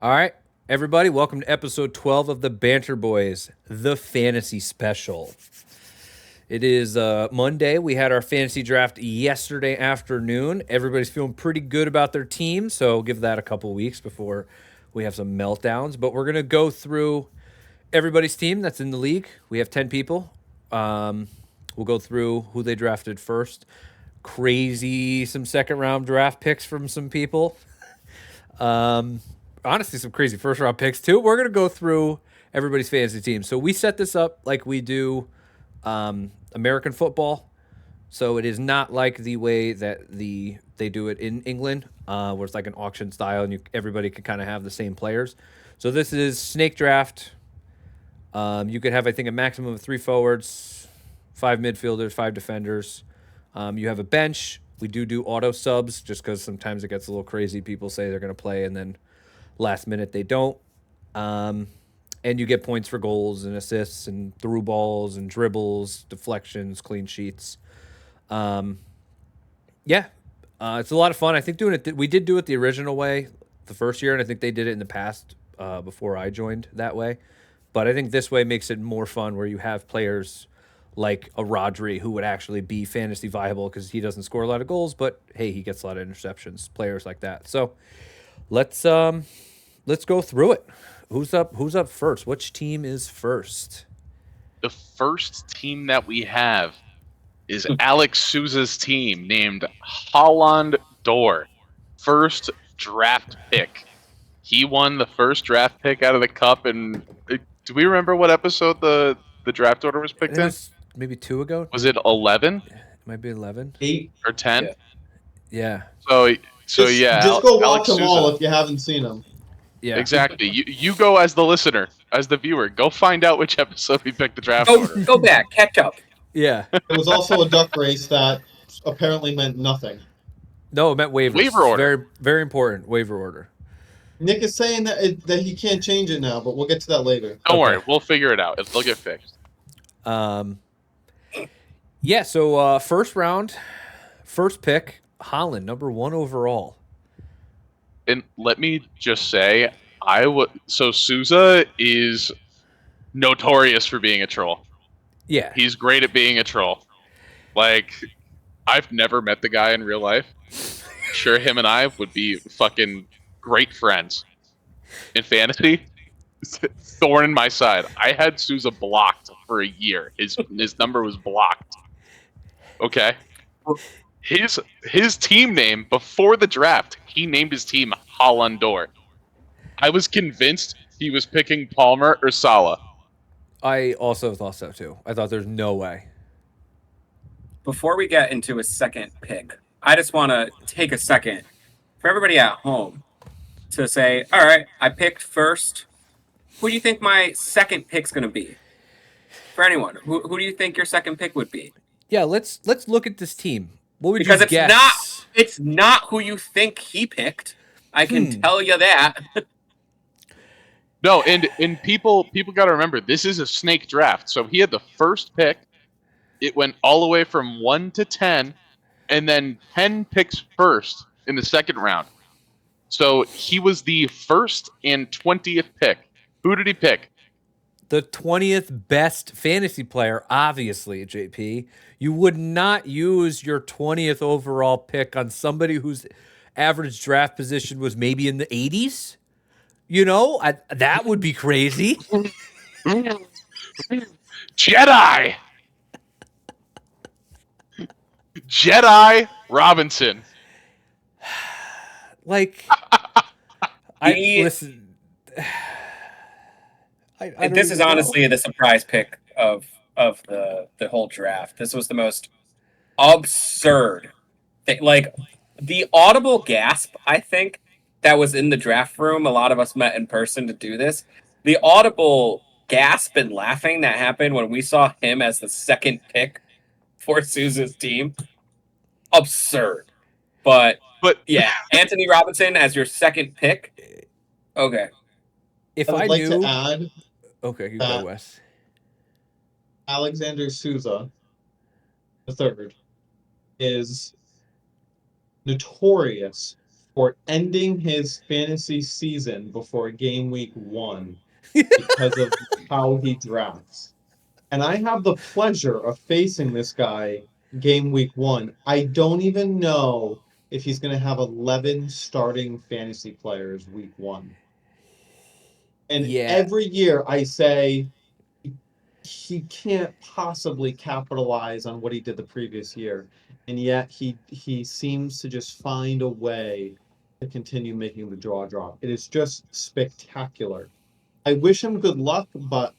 All right, everybody, welcome to episode 12 of the Banter Boys, the fantasy special. It is Monday. We had our fantasy draft yesterday afternoon. Everybody's feeling pretty good about their team, so give that a couple weeks before we have some meltdowns. But we're going to go through everybody's team that's in the league. We have 10 people. We'll go through who they drafted first. Crazy, some second round draft picks from some people. Honestly, some crazy first round picks too. We're gonna go through everybody's fantasy team. So we set this up like we do American football. So it is not like the way that they do it in England, where it's like an auction style and everybody can kind of have the same players. So this is snake draft. You could have, I think, a maximum of 3 forwards, 5 midfielders, 5 defenders. You have a bench. We do auto subs just because sometimes it gets a little crazy. People say they're going to play and then last minute they don't. And you get points for goals and assists and through balls and dribbles, deflections, clean sheets. Yeah, it's a lot of fun. I think doing it, we did do it the original way the first year, and I think they did it in the past before I joined that way. But I think this way makes it more fun where you have players like a Rodri who would actually be fantasy viable because he doesn't score a lot of goals, but hey, he gets a lot of interceptions, players like that. So let's go through it. Who's up first? Which team is first? The first team that we have is Alex Sousa's team named Holland Door. First draft pick. He won the first draft pick out of the cup, and do we remember what episode the draft order was picked It in? was maybe 2 ago. Was it 11 It might be 11. 8. or 10? Yeah. So Just go watch Alex them all Sousa. if you haven't seen them. Yeah. Exactly. You go as the listener, as the viewer. Go find out which episode we picked the draft order. Go back, catch up. Yeah. There was also a duck race that apparently meant nothing. No, it meant waivers. Waiver order. Very, very important waiver order. Nick is saying that he can't change it now, but we'll get to that later. Don't Okay. worry, we'll figure it out. It'll get fixed. Yeah. So first round, first pick, Holland, number 1 overall. And let me just say, so Sousa is notorious for being a troll. Yeah. He's great at being a troll. Like, I've never met the guy in real life. Sure, him and I would be fucking great friends. In fantasy, thorn in my side. I had Sousa blocked for a year. His number was blocked. Okay. His team name before the draft, he named his team Hollandor. I was convinced he was picking Palmer or Salah. I also thought so too. I thought there's no way. Before we get into a second pick, I just want to take a second for everybody at home to say, all right, I picked first. Who do you think my second pick's going to be? For anyone, who do you think your second pick would be? Yeah, let's look at this team. What would Because you it's guess? not who you think he picked. I can tell you that. No, and people got to remember, this is a snake draft. So he had the first pick. It went all the way from 1 to 10, and then 10 picks first in the second round. So he was the first and 20th pick. Who did he pick? The 20th best fantasy player, obviously, JP. You would not use your 20th overall pick on somebody whose average draft position was maybe in the 80s. You know, that would be crazy. Jedi! Jedi Robinson. Like, listen. I don't This even is know. honestly the surprise pick of the whole draft. This was the most absurd thing. Like, the audible gasp, I think, that was in the draft room. A lot of us met in person to do this. The audible gasp and laughing that happened when we saw him as the second pick for Sousa's team. Absurd. But yeah, Anthony Robinson as your second pick. Okay. If I would I like knew, to add okay, you go, Wes. Alexander Sousa, the third, is notorious for ending his fantasy season before game week 1 because of how he drafts. And I have the pleasure of facing this guy game week 1. I don't even know if he's going to have 11 starting fantasy players week 1. And every year I say he can't possibly capitalize on what he did the previous year. And yet he seems to just find a way to continue making the jaw drop. It is just spectacular. I wish him good luck, but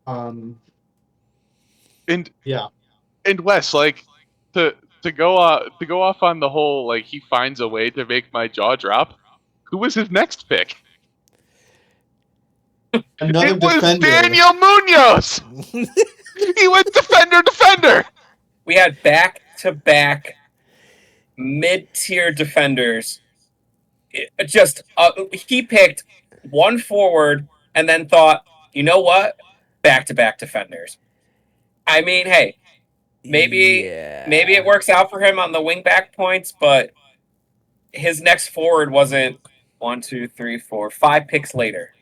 And yeah. And Wes, like to go off on the whole like he finds a way to make my jaw drop. Who was his next pick? Another It was defender. Daniel Munoz. He went defender. We had back-to-back mid-tier defenders. He picked one forward and then thought, you know what? Back-to-back defenders. I mean, hey, maybe it works out for him on the wing-back points, but his next forward wasn't 1, 2, 3, 4, 5 picks later.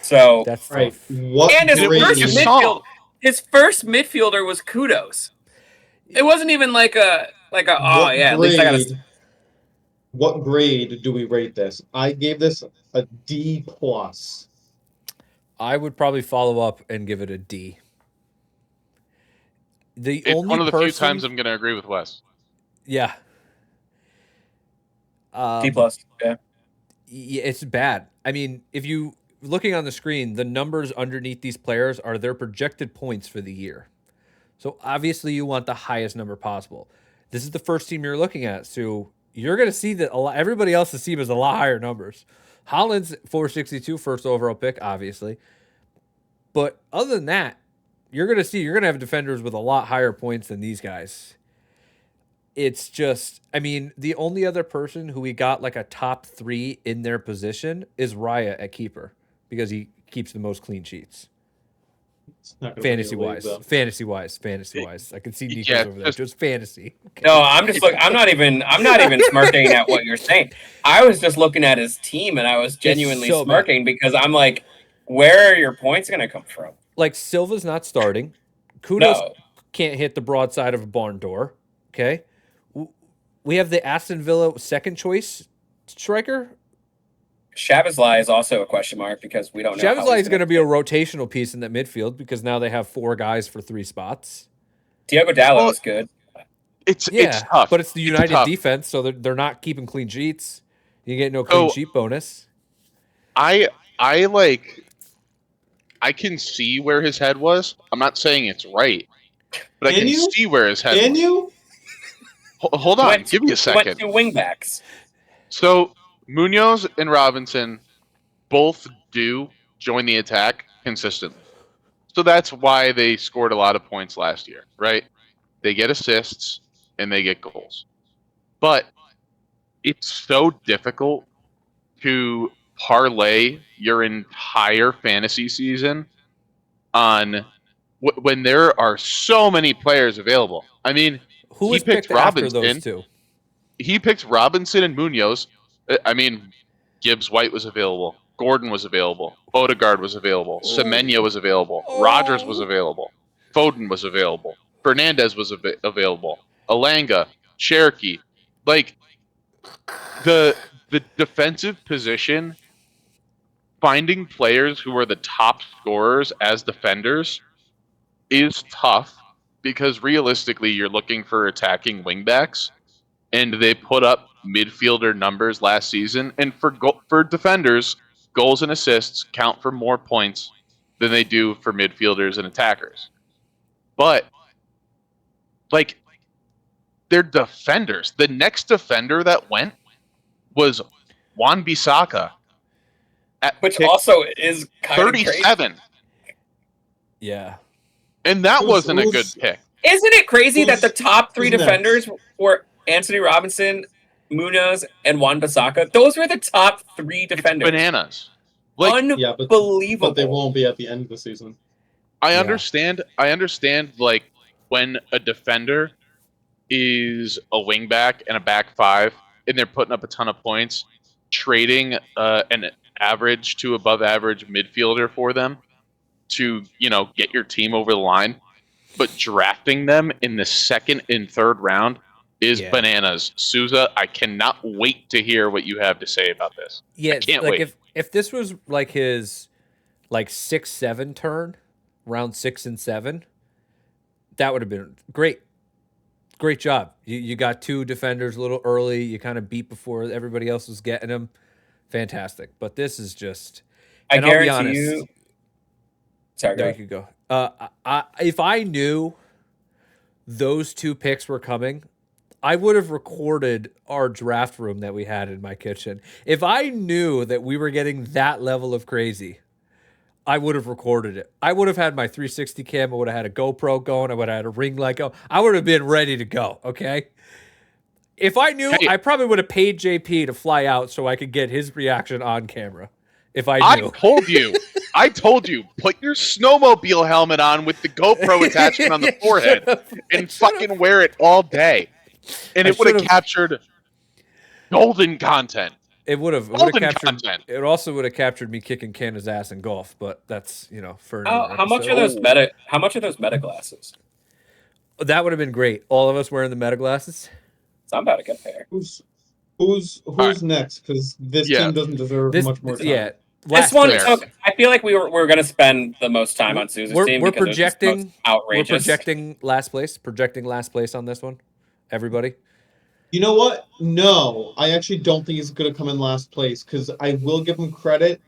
So that's right. tough. And his first midfielder was Kudos. It wasn't even like a at least I got a. What grade do we rate this? I gave this a D+. I would probably follow up and give it a D. It's one of the few times I'm going to agree with Wes. Yeah. D+. Yeah. It's bad. I mean, if you looking on the screen, the numbers underneath these players are their projected points for the year. So obviously you want the highest number possible. This is the first team you're looking at, so you're going to see that everybody else's team is a lot higher numbers. Holland's 462 first overall pick, obviously. But other than that, you're going to have defenders with a lot higher points than these guys. It's just, I mean, the only other person who we got like a top 3 in their position is Raya at keeper because he keeps the most clean sheets. Fantasy wise. I can see Nikos over there. Just fantasy. Okay. No, I'm not even smirking at what you're saying. I was just looking at his team and I was genuinely smirking because I'm like, where are your points going to come from? Like Silva's not starting. Kudos can't hit the broadside of a barn door. Okay. We have the Aston Villa second choice striker. Shabazlai is also a question mark because we don't know. Shabazlai is going to be a rotational piece in that midfield because now they have 4 guys for 3 spots. Diogo Dalot is good. It's tough, but it's the United defense, so they're not keeping clean sheets. You get no clean sheet bonus. I can see where his head was. I'm not saying it's right, but I can see where his head was. Can you? Hold on, give me a second. Went to wingbacks. So Munoz and Robinson both do join the attack consistently. So that's why they scored a lot of points last year, right? They get assists and they get goals. But it's so difficult to parlay your entire fantasy season on when there are so many players available. I mean, who was picked after those two? He picked Robinson and Munoz. I mean, Gibbs White was available. Gordon was available. Odegaard was available. Semenya was available. Rogers was available. Foden was available. Fernandez was available. Alanga, Cherokee. Like, the defensive position, finding players who are the top scorers as defenders is tough because realistically you're looking for attacking wingbacks, and they put up midfielder numbers last season, and for defenders, goals and assists count for more points than they do for midfielders and attackers. But like, they're defenders. The next defender that went was Wan-Bissaka, which also is kind 37. Of crazy. Yeah. And that wasn't a good pick. Isn't it crazy that the top 3 defenders were Anthony Robinson, Munoz, and Wan-Bissaka? Those were the top 3 defenders. It's bananas. Like, unbelievable. But they won't be at the end of the season. I understand, like, when a defender is a wingback and a back five, and they're putting up a ton of points, trading an average to above average midfielder for them to, get your team over the line, but drafting them in the second and third round is Yeah. bananas. Sousa, I cannot wait to hear what you have to say about this. Yeah, I can't like wait. if this was like his 6-7 turn, round 6 and 7, that would have been great. Great job. You got 2 defenders a little early. You kind of beat before everybody else was getting them. Fantastic. But this is just. I And I'll be guarantee honest. you. Sorry, go There you ahead. could go. If I knew those 2 picks were coming, I would have recorded our draft room that we had in my kitchen. If I knew that we were getting that level of crazy, I would have recorded it. I would have had my 360 cam. I would have had a GoPro going. I would have had a ring light go. I would have been ready to go. Okay. If I knew, Hey. I probably would have paid JP to fly out so I could get his reaction on camera. If I I knew. told you, put your snowmobile helmet on with the GoPro attachment on the forehead and fucking wear it all day. And I it would have should've- captured golden content. It would have Golden captured. content. It also would have captured me kicking Canada's ass in golf, but that's for another How much are episode. those meta? How much are those meta glasses? That would have been great. All of us wearing the meta glasses. So I'm about to get a pair. Who's right. next? Because this Yeah. team doesn't deserve This, much more time. yeah. This last one place. took. I feel like we're going to spend the most time on Sousa's team We're because it was just the most projecting. We're outrageous. projecting last place. Projecting last place on this one. Everybody. You know what? No, I actually don't think he's going to come in last place because I will give him credit.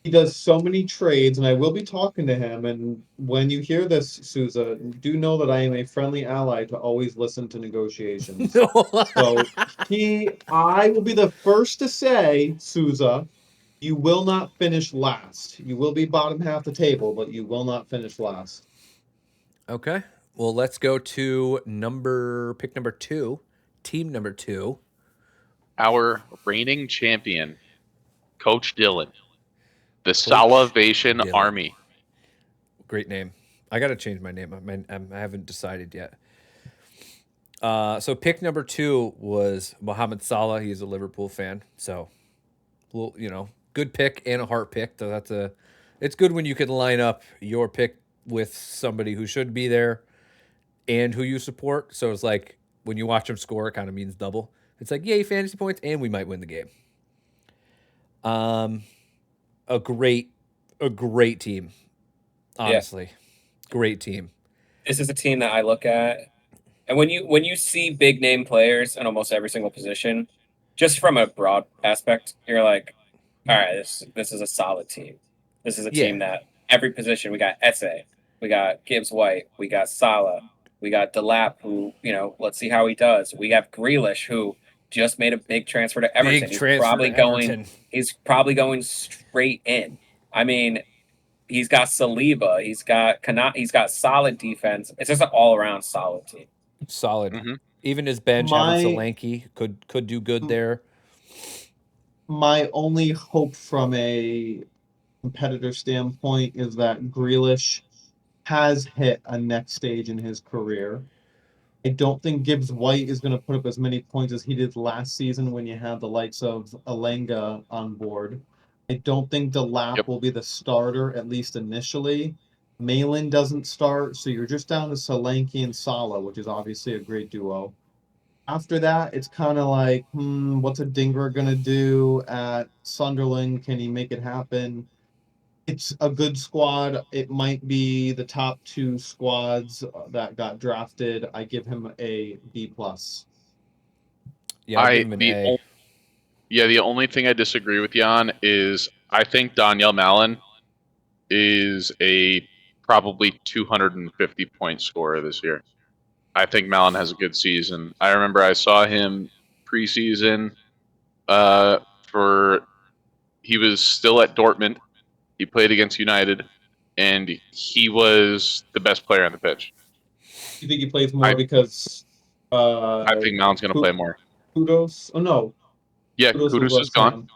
He does so many trades, and I will be talking to him. And when you hear this, Sousa, do know that I am a friendly ally to always listen to negotiations. So I will be the first to say, Sousa, you will not finish last. You will be bottom half the table, but you will not finish last. Okay. Well, let's go to pick number 2, team number 2. Our reigning champion, Coach Dylan. The Salivation Dylan. Army. Great name. I got to change my name. I haven't decided yet. So pick number 2 was Mohamed Salah. He's a Liverpool fan. So, well, good pick and a heart pick. So it's good when you can line up your pick with somebody who should be there and who you support. So it's like when you watch them score, it kind of means double. It's like, yay, fantasy points, and we might win the game. A great team. Honestly. Great team. This is a team that I look at, and when you see big name players in almost every single position, just from a broad aspect, you're like, all right, this is a solid team. This is a team that every position we got Esse, we got Gibbs White, we got Salah, we got Delap, who let's see how he does. We have Grealish, who just made a big transfer to Everton. He's probably going straight in. I mean, he's got Saliba, he's got solid defense. It's just an all-around solid team. Solid. Mm-hmm. Even his bench, having Solanke could do good there. My only hope from a competitor standpoint is that Grealish has hit a next stage in his career. I don't think Gibbs White is going to put up as many points as he did last season when you had the likes of Alenga on board. I don't think Delap will be the starter, at least initially. Malin doesn't start, so you're just down to Solanke and Salah, which is obviously a great duo. After that, it's kind of like, what's a Dinger going to do at Sunderland? Can he make it happen? It's a good squad. It might be the top 2 squads that got drafted. I give him a B+. Yeah, I give him an A. The only thing I disagree with you on is I think Daniel Malin is a probably 250 point scorer this year. I think Malin has a good season. I remember I saw him preseason he was still at Dortmund. He played against United, and he was the best player on the pitch. You think he plays more because I think Malin's going to play more. Kudos? Oh, no. Yeah, Kudus is gone.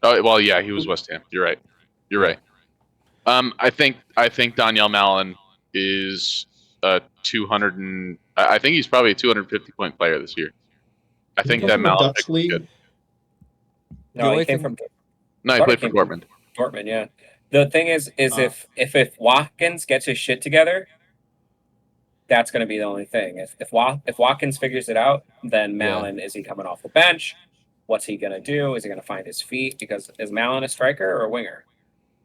Oh, well, yeah, he was West Ham. You're right. I think Daniel Malin is a 200 and I think he's probably a 250-point player this year. I Did he think come that from a Malin Dutch pick was league? good. No, only he came thing- from. No, he thought played for came from Dortmund. Dortmund, yeah. The thing is if Watkins gets his shit together, that's going to be the only thing. If Watkins figures it out, then Malin, is he coming off the bench? What's he going to do? Is he going to find his feet? Because is Malin a striker or a winger?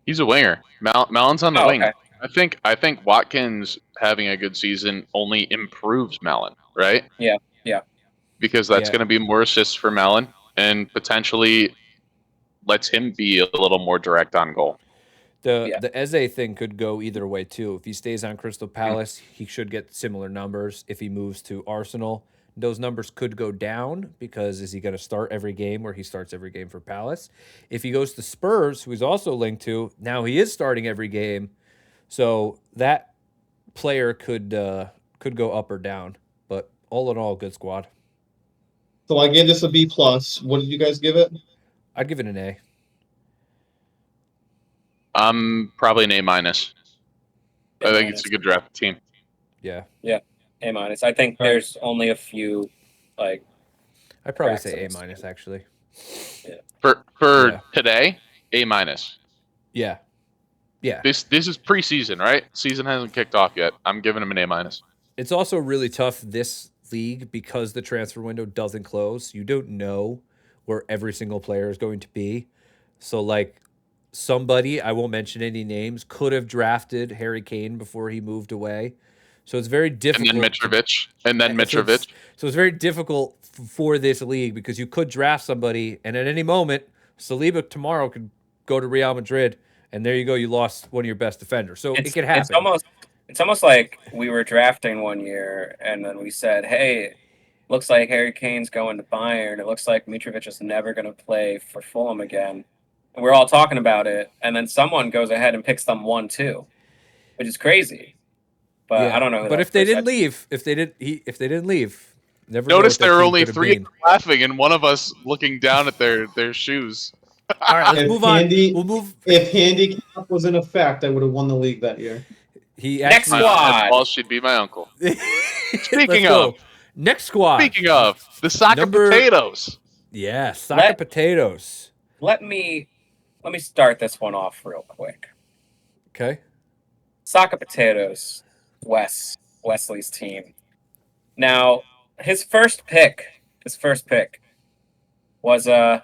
He's a winger. Malin's on the Oh, wing. okay. I think Watkins having a good season only improves Malin, right? Yeah. Because that's Yeah. going to be more assists for Malin and potentially lets him be a little more direct on goal. The Eze thing could go either way too. If he stays on Crystal Palace, he should get similar numbers. If he moves to Arsenal, those numbers could go down because is he going to start every game where he starts every game for Palace? If he goes to Spurs, who he's also linked to, now he is starting every game. So that player could go up or down. But all in all, good squad. So I gave this a B plus. What did you guys give it? I'd give it an A. I'm probably an A minus. I think it's A-. a good draft team. Yeah. A minus. I think Right. there's only a few like I'd probably cracks in say A this minus team. actually. For Yeah. today, A minus. Yeah. Yeah. This is preseason, right? Season hasn't kicked off yet. I'm giving him an A minus. It's also really tough this league because the transfer window doesn't close. You don't know where every single player is going to be. So, like, somebody, I won't mention any names, could have drafted Harry Kane before he moved away. So it's very And difficult. then Mitrovic. And then So Mitrovic. it's very difficult for this league because you could draft somebody, and at any moment, Saliba tomorrow could go to Real Madrid, and there you go. You lost one of your best defenders. So it could happen. It's almost like we were drafting one year, and then we said, "Hey, looks like Harry Kane's going to Bayern. It looks like Mitrovic is never going to play for Fulham again." And we're all talking about it, and then someone goes ahead and picks them 1-2, which is crazy. But Yeah. I don't know. Who But that if they person- didn't leave, if they didn't leave, never know Notice what that there were team only could have 3 been. laughing and one of us looking down at their shoes. All right, let's If move on. Handy- We'll move. If handicap was in effect, I would have won the league that year. He Next actually. squad. Well, she'd be my uncle. Speaking of. next squad. Speaking of, the sack of Number- potatoes. Yeah, sack of potatoes. Let me start this one off real quick. Okay. Sack of potatoes. Wesley's team. Now, his first pick was a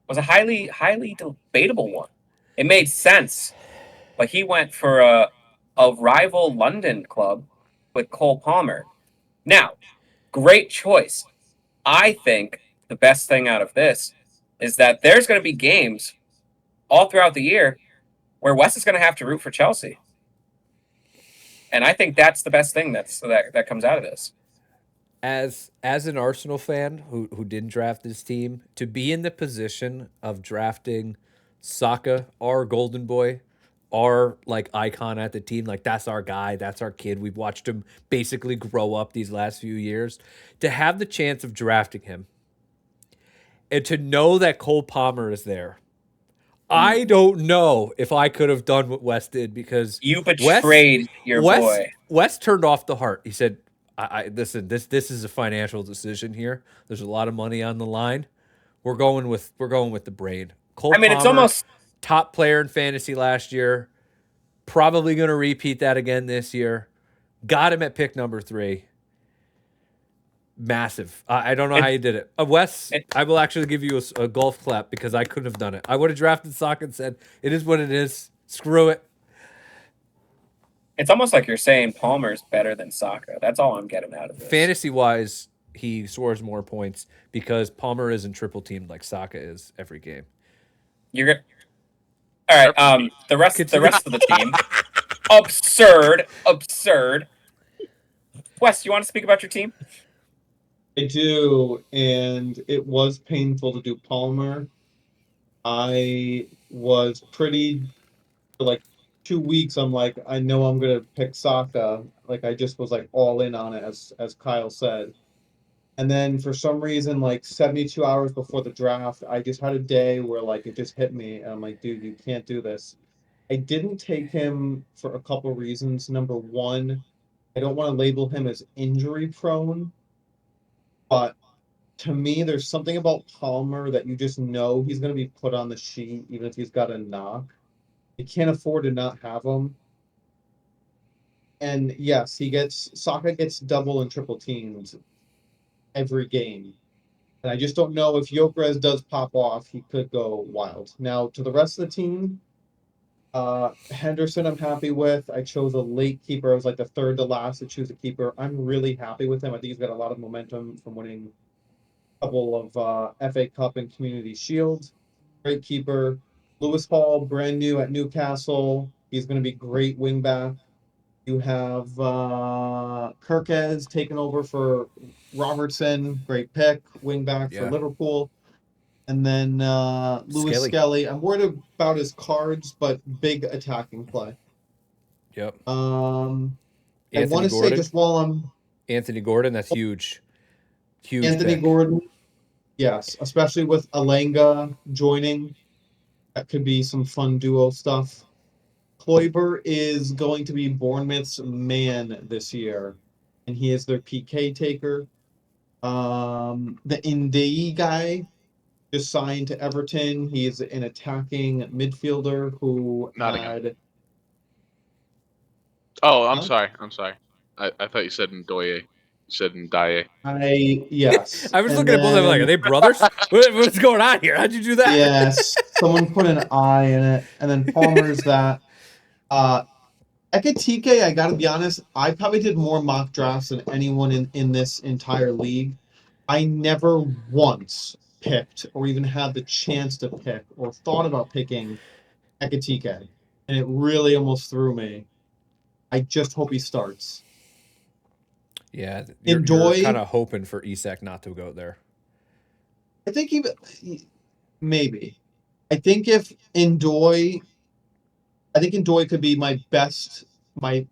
highly debatable one. It made sense, but he went for a rival London club with Cole Palmer. Now, great choice. I think the best thing out of this is that there's going to be games all throughout the year where Wes is going to have to root for Chelsea. And I think that's the best thing that comes out of this. As an Arsenal fan who didn't draft this team, to be in the position of drafting Saka, our golden boy, our like icon at the team, like that's our guy, that's our kid. We've watched him basically grow up these last few years. To have the chance of drafting him and to know that Cole Palmer is there. I don't know if I could have done what Wes did because You betrayed your boy. Wes turned off the heart. He said, I listen, this is a financial decision here. There's a lot of money on the line. We're going with the brain. Cole I mean, it's Palmer, almost top player in fantasy last year. Probably going to repeat that again this year. Got him at pick number 3. Massive. I don't know how you did it. Wes, I will actually give you a golf clap because I couldn't have done it. I would have drafted Saka and said, it is what it is. Screw it. It's almost like you're saying Palmer's better than Saka. That's all I'm getting out of this. Fantasy-wise, he scores more points because Palmer isn't triple teamed like Saka is every game. You're good. All right. The rest of the team. Absurd. Wes, you want to speak about your team? I do, and it was painful to do Palmer. I was pretty for like 2 weeks. I'm like, I know I'm gonna pick Saka. Like I just was like all in on it, as Kyle said. And then for some reason, like 72 hours before the draft, I just had a day where like it just hit me, and I'm like, dude, you can't do this. I didn't take him for a couple reasons. Number one, I don't want to label him as injury prone, but to me, there's something about Palmer that you just know he's going to be put on the sheet, even if he's got a knock. You can't afford to not have him. And yes, Saka gets double and triple teams every game. And I just don't know if Gyökeres does pop off, he could go wild. Now, to the rest of the team, Henderson I'm happy with. I chose a late keeper. I was like the third to last to choose a keeper. I'm really happy with him. I think he's got a lot of momentum from winning a couple of FA Cup and Community Shield. Great keeper. Lewis Hall, brand new at Newcastle. He's going to be great wing back. You have Kirkez taking over for Robertson. Great pick. Wing back for Yeah. Liverpool. And then Lewis Skelly. I'm worried about his cards, but big attacking play. Yep. I want Anthony to say Gordon. just while I'm Anthony Gordon, that's huge. Huge Anthony pick. Gordon, yes, especially with Alenga joining, that could be some fun duo stuff. Kloiber is going to be Bournemouth's man this year, and he is their PK taker. The Ndei guy just signed to Everton. He's an attacking midfielder who Nottingham. had. Oh, I'm Huh? sorry. I thought you said Ndoye. You said Ndaye. Yes. I was And looking at both of them like, are they brothers? What's going on here? How'd you do that? Yes, someone put an I in it, and then Palmer's that. Ekatike, I gotta be honest, I probably did more mock drafts than anyone in this entire league. I never once picked or even had the chance to pick or thought about picking Ekatike, and it really almost threw me. I just hope he starts. Yeah, you're Ndoye, kind of hoping for Isak not to go there. I think maybe. I think Ndoye could be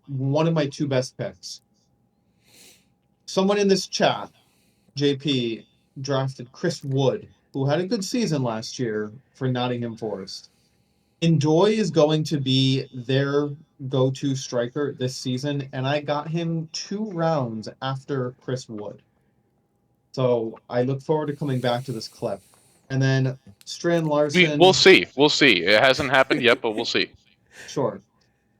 one of my two best picks. Someone in this chat, JP, drafted Chris Wood, who had a good season last year for Nottingham Forest. Ndoye is going to be their go-to striker this season, and I got him 2 rounds after Chris Wood. So I look forward to coming back to this clip. And then Strand Larson. We'll see. We'll see. It hasn't happened yet, but we'll see. Sure.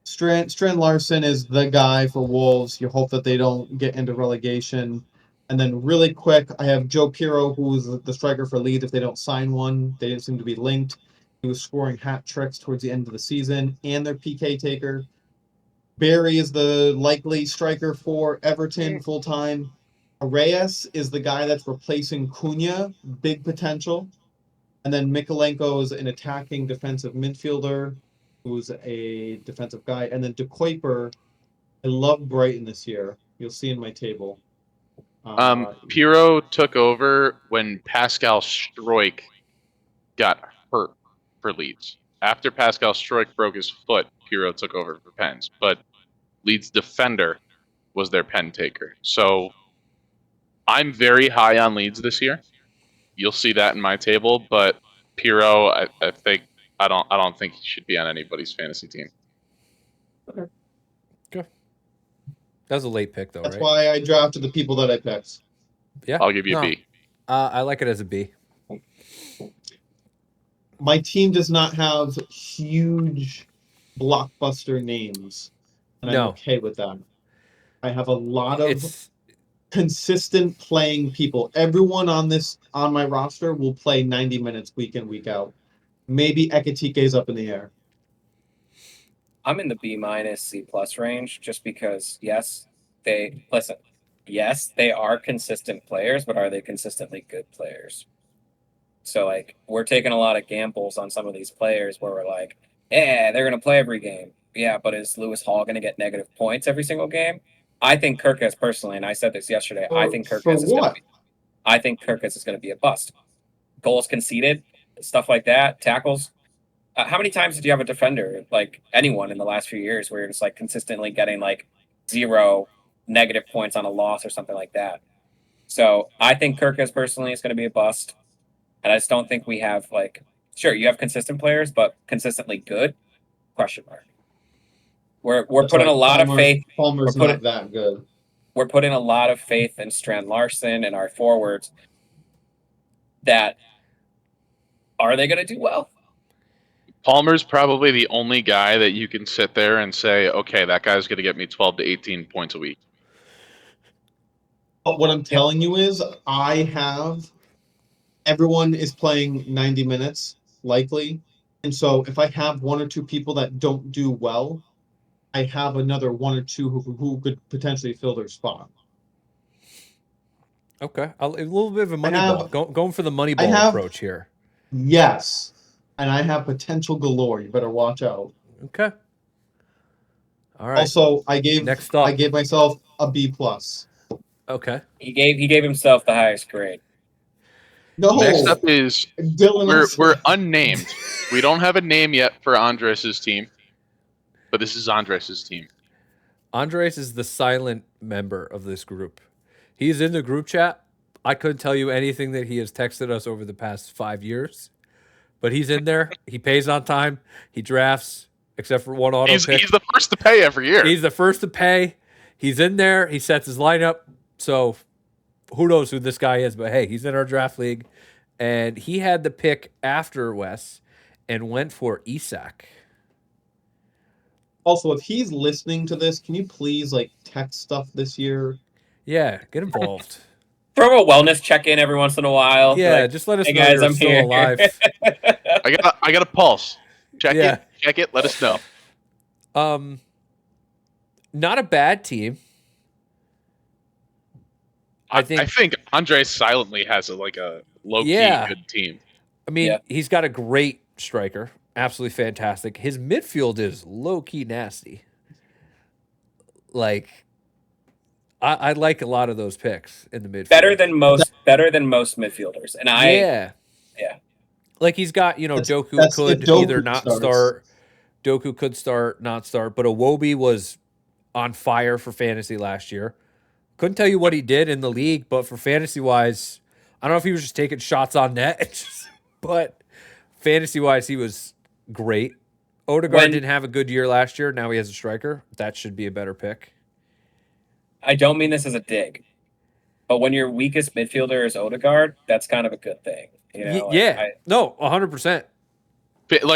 Strand Larson is the guy for Wolves. You hope that they don't get into relegation. And then really quick, I have Joe Pirro, who's the striker for Leeds. If they don't sign one, they didn't seem to be linked. He was scoring hat tricks towards the end of the season, and their PK taker. Barry is the likely striker for Everton full-time. Reyes is the guy that's replacing Cunha, big potential. And then Mikolenko is an attacking defensive midfielder who's a defensive guy. And then De Kuiper, I love Brighton this year. You'll see in my table. Pirro took over when Pascal Struijk got hurt for Leeds. After Pascal Struijk broke his foot, Pirro took over for Pens. But Leeds' defender was their pen taker. So I'm very high on Leeds this year. You'll see that in my table, but Pirro, I think I don't think he should be on anybody's fantasy team. Okay. That was a late pick, though, That's right? why I drafted the people that I picked. Yeah, I'll give you a B. I like it as a B. My team does not have huge blockbuster names, and I'm okay with that. I have a lot of consistent playing people. Everyone on my roster will play 90 minutes week in, week out. Maybe Ekatike's up in the air. I'm in the B- C+ range just because yes, they are consistent players, but are they consistently good players? So like we're taking a lot of gambles on some of these players where we're like, yeah, they're gonna play every game. Yeah, but is Lewis Hall gonna get negative points every single game? I think Kirkes personally, and I said this yesterday, I think Kirkes is gonna be a bust. Goals conceded, stuff like that, tackles. How many times did you have a defender, like anyone in the last few years, where you're just like consistently getting like 0 negative points on a loss or something like that? So I think Kirkes personally is going to be a bust. And I just don't think we have like, sure, you have consistent players, but consistently good? Question mark. We're That's putting right. a lot of faith. Palmer's we're putting- not that good. We're putting a lot of faith in Strand Larson and our forwards. That are they going to do well? Palmer's probably the only guy that you can sit there and say, okay, that guy's going to get me 12 to 18 points a week. But what I'm telling you is, everyone is playing 90 minutes, likely. And so if I have one or two people that don't do well, I have another one or two who could potentially fill their spot. Okay, a little bit of a money ball. Going for the money ball approach here. Yes, and I have potential galore. You better watch out. Okay. All right. Also, I gave myself a B+. Okay. He gave himself the highest grade. No. Next up is Dylan. We're unnamed. We don't have a name yet for Andres' team, but this is Andres' team. Andres is the silent member of this group. He's in the group chat. I couldn't tell you anything that he has texted us over the past 5 years, but he's in there. He pays on time. He drafts, except for one auto pick. He's the first to pay every year. He's the first to pay. He's in there. He sets his lineup. So who knows who this guy is, but hey, he's in our draft league. And he had the pick after Wes and went for Isak. Also, if he's listening to this, can you please text stuff this year? Yeah, get involved. Throw a wellness check-in every once in a while. Yeah, just let us hey know guys, you're I'm still here. alive. I got a pulse. Check it. Let us know. Not a bad team. I think Andres silently has a low-key good team. I mean, he's got a great striker. Absolutely fantastic. His midfield is low-key nasty. I like a lot of those picks in the midfield. Better than most midfielders. And yeah. He's got, Doku could either not start. Doku could start, not start. But Iwobi was on fire for fantasy last year. Couldn't tell you what he did in the league, but for fantasy-wise, I don't know if he was just taking shots on net, but fantasy-wise, he was great. Odegaard didn't have a good year last year. Now he has a striker. That should be a better pick. I don't mean this as a dig, but when your weakest midfielder is Odegaard, that's kind of a good thing. No, 100%.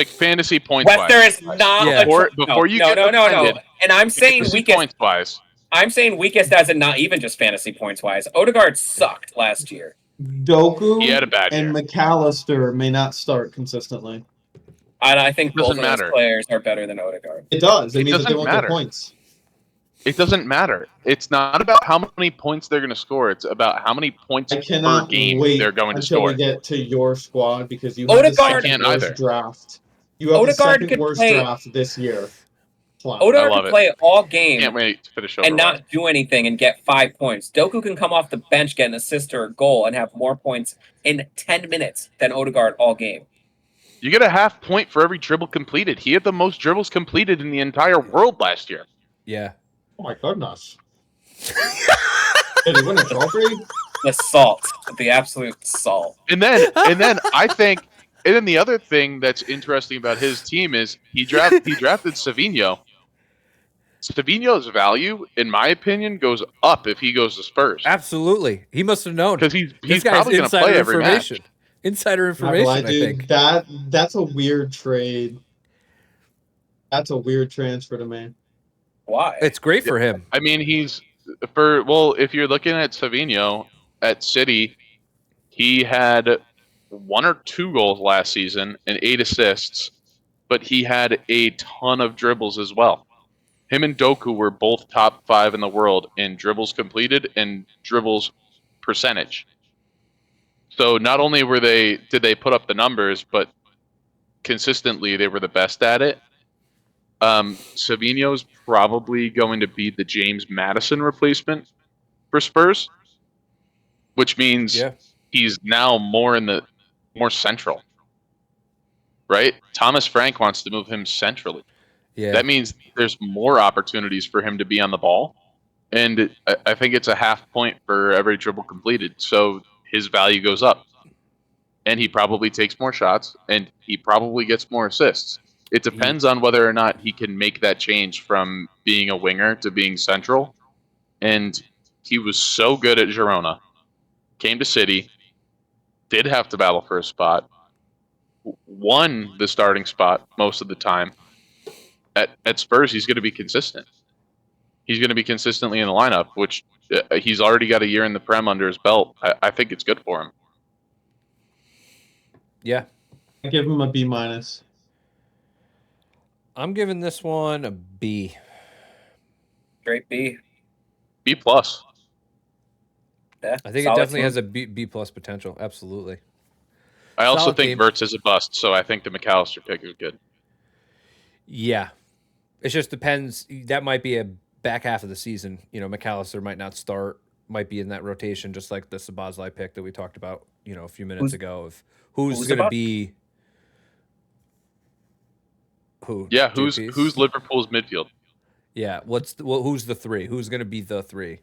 Fantasy points wise. There is not before you get offended, and I'm saying weakest points wise. I'm saying weakest as in not even just fantasy points wise. Odegaard sucked last year. Doku he had a bad year. And McAllister may not start consistently. And I think both of those players are better than Odegaard. It does. It means that they won't get points. It doesn't matter. It's not about how many points they're going to score. It's about how many points per game they're going to score. Until we get to your squad because you have the second worst draft. You have the second worst draft this year. Odegaard can play all game. Can't wait to finish and not do anything and get 5 points. Doku can come off the bench, get an assist or a goal, and have more points in 10 minutes than Odegaard all game. You get a half point for every dribble completed. He had the most dribbles completed in the entire world last year. Yeah. Oh my goodness. Did he win a trophy? The salt. The absolute salt. And then I think the other thing that's interesting about his team is he drafted Savinho. Savinho's value, in my opinion, goes up if he goes to Spurs. Absolutely. He must have known. Because he's probably going to play every match. Insider information, I think. That's a weird trade. That's a weird transfer to me. Why? It's great for him. I mean, if you're looking at Savinho at City, he had 1 or 2 goals last season and 8 assists, but he had a ton of dribbles as well. Him and Doku were both top 5 in the world in dribbles completed and dribbles percentage. So not only did they put up the numbers, but consistently they were the best at it. Savinho's probably going to be the James Maddison replacement for Spurs, which means he's now more central, right? Thomas Frank wants to move him centrally. Yeah, that means there's more opportunities for him to be on the ball, and I think it's a half point for every dribble completed. So his value goes up, and he probably takes more shots, and he probably gets more assists. It depends on whether or not he can make that change from being a winger to being central. And he was so good at Girona, came to City, did have to battle for a spot, won the starting spot most of the time. At Spurs, he's going to be consistent. He's going to be consistently in the lineup, which he's already got a year in the Prem under his belt. I think it's good for him. Yeah. I give him a B minus. I'm giving this one a B. Straight B. B plus. Yeah, I think it solid definitely team. has a B plus potential. Absolutely. I also Solid think team. Wirtz is a bust, so I think the McAllister pick is good. Yeah. It just depends. That might be a back half of the season. You know, McAllister might not start, might be in that rotation, just like the Sabazlai pick that we talked about, you know, a few minutes ago of who's who's going to the be. Who? Yeah, JPs? who's Liverpool's midfield? Yeah. Who's the three? Who's going to be the three?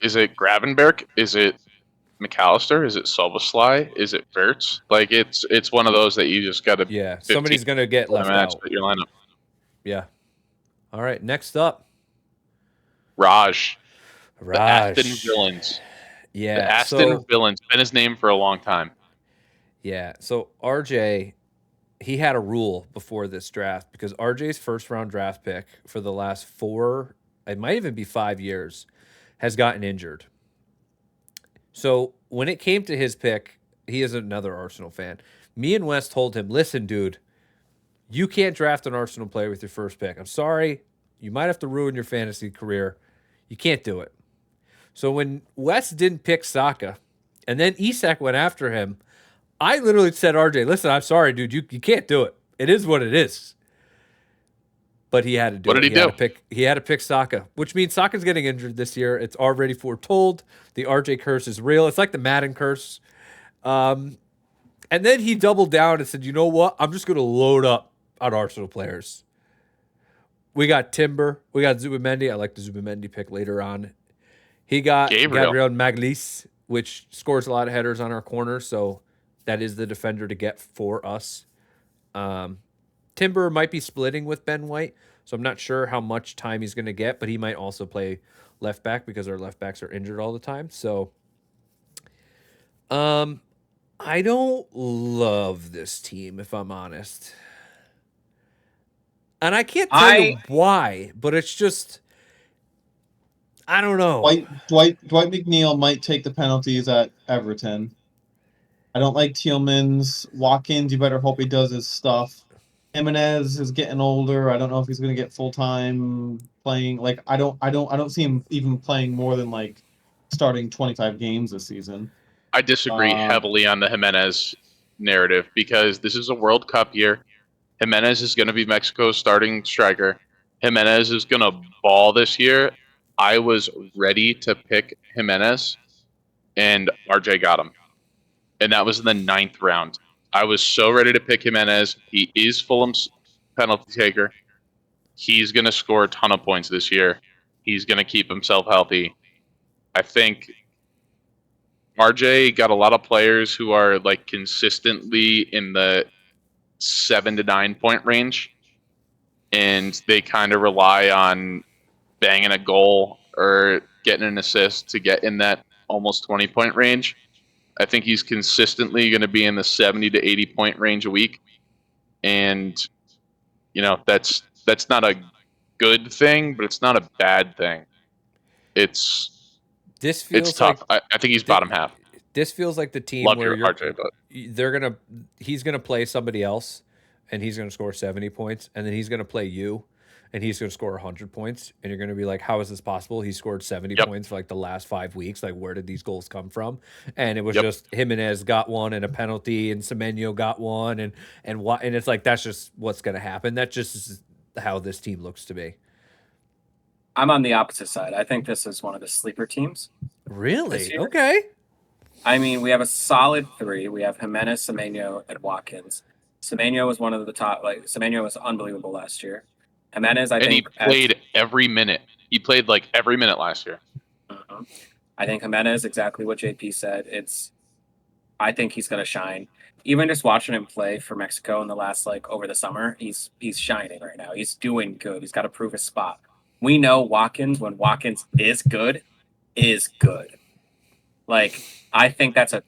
Is it Gravenberg? Is it McAllister? Is it Soboslai? Is it Wirtz? Like it's one of those that you just got to. Yeah. Somebody's going to get left out. Your lineup. Yeah. All right. Next up, Raj. Raj. The Aston Villains. Yeah. The Aston Villains. Been his name for a long time. Yeah. So RJ, he had a rule before this draft because RJ's first round draft pick for the last 4, it might even be 5 years, has gotten injured. So when it came to his pick, he is another Arsenal fan. Me and Wes told him, listen, dude, you can't draft an Arsenal player with your first pick. I'm sorry. You might have to ruin your fantasy career. You can't do it. So when Wes didn't pick Saka, and then Isak went after him, I literally said, RJ, listen, I'm sorry, dude. You can't do it. It is what it is. But he had to do it. What did he do? He had to pick Saka, which means Saka's getting injured this year. It's already foretold. The RJ curse is real. It's like the Madden curse. And then he doubled down and said, you know what? I'm just going to load up on Arsenal players. We got Timber. We got Zubimendi. I like the Zubimendi pick later on. He got Gabriel Magalhaes, which scores a lot of headers on our corner, so that is the defender to get for us. Timber might be splitting with Ben White, so I'm not sure how much time he's going to get, but he might also play left back because our left backs are injured all the time. So, I don't love this team, if I'm honest. And I can't tell you why, but it's just, I don't know. Dwight McNeil might take the penalties at Everton. I don't like Tielemans. Watkins, you better hope he does his stuff. Jimenez is getting older. I don't know if he's going to get full-time playing. Like I don't see him even playing more than like starting 25 games this season. I disagree heavily on the Jimenez narrative because this is a World Cup year. Jimenez is going to be Mexico's starting striker. Jimenez is going to ball this year. I was ready to pick Jimenez, and RJ got him. And that was in the 9th round. I was so ready to pick Jimenez. He is Fulham's penalty taker. He's going to score a ton of points this year. He's going to keep himself healthy. I think RJ got a lot of players who are like consistently in the 7 to 9 point range, and they kind of rely on banging a goal or getting an assist to get in that almost 20 point range. I think he's consistently going to be in the 70 to 80 point range a week, and you know that's not a good thing, but it's not a bad thing. It's tough. I think he's bottom half. This feels like the team Love where your RJ, but he's gonna play somebody else, and he's gonna score 70 points, and then he's gonna play you, and he's gonna score 100 points, and you're gonna be like, how is this possible? He scored 70 points for like the last 5 weeks. Like, where did these goals come from? And it was just Jimenez got one and a penalty, and Semenyo got one, and it's like that's just what's gonna happen. That just is how this team looks to me. I'm on the opposite side. I think this is one of the sleeper teams. Really? Okay. I mean, we have a solid 3. We have Jimenez, Semenyo, and Watkins. Semenyo was one of the top. Like Semenyo was unbelievable last year. Jimenez, I think he played every minute. He played like every minute last year. I think Jimenez, exactly what JP said. I think he's going to shine. even just watching him play for Mexico in the last over the summer, he's shining right now. He's doing good. He's got to prove his spot. We know Watkins, when Watkins is good. I think that's an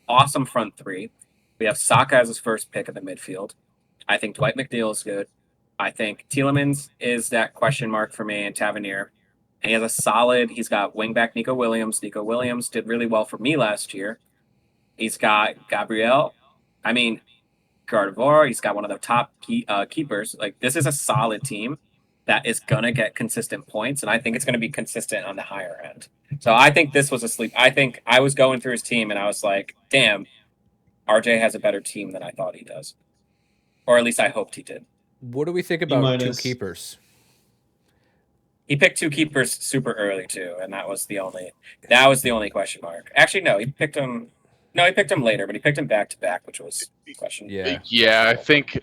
awesome front three. We have Saka as his first pick in the midfield. I think Dwight McNeil is good. I think Tielemans is that question mark for me, and Tavernier. And he's got wingback Nico Williams. Nico Williams did really well for me last year. He's got Gabriel. Gardevoir. He's got one of the top keepers. This is a solid team that is going to get consistent points, and I think it's going to be consistent on the higher end. So I think this was a sleep. I think I was going through his team, and I was like, damn, RJ has a better team than I thought he does. Or at least I hoped he did. What do we think about two keepers? He picked two keepers super early too, and that was the only question mark. Actually, no, he picked him later, but he picked him back to back, which was the question. Yeah. I think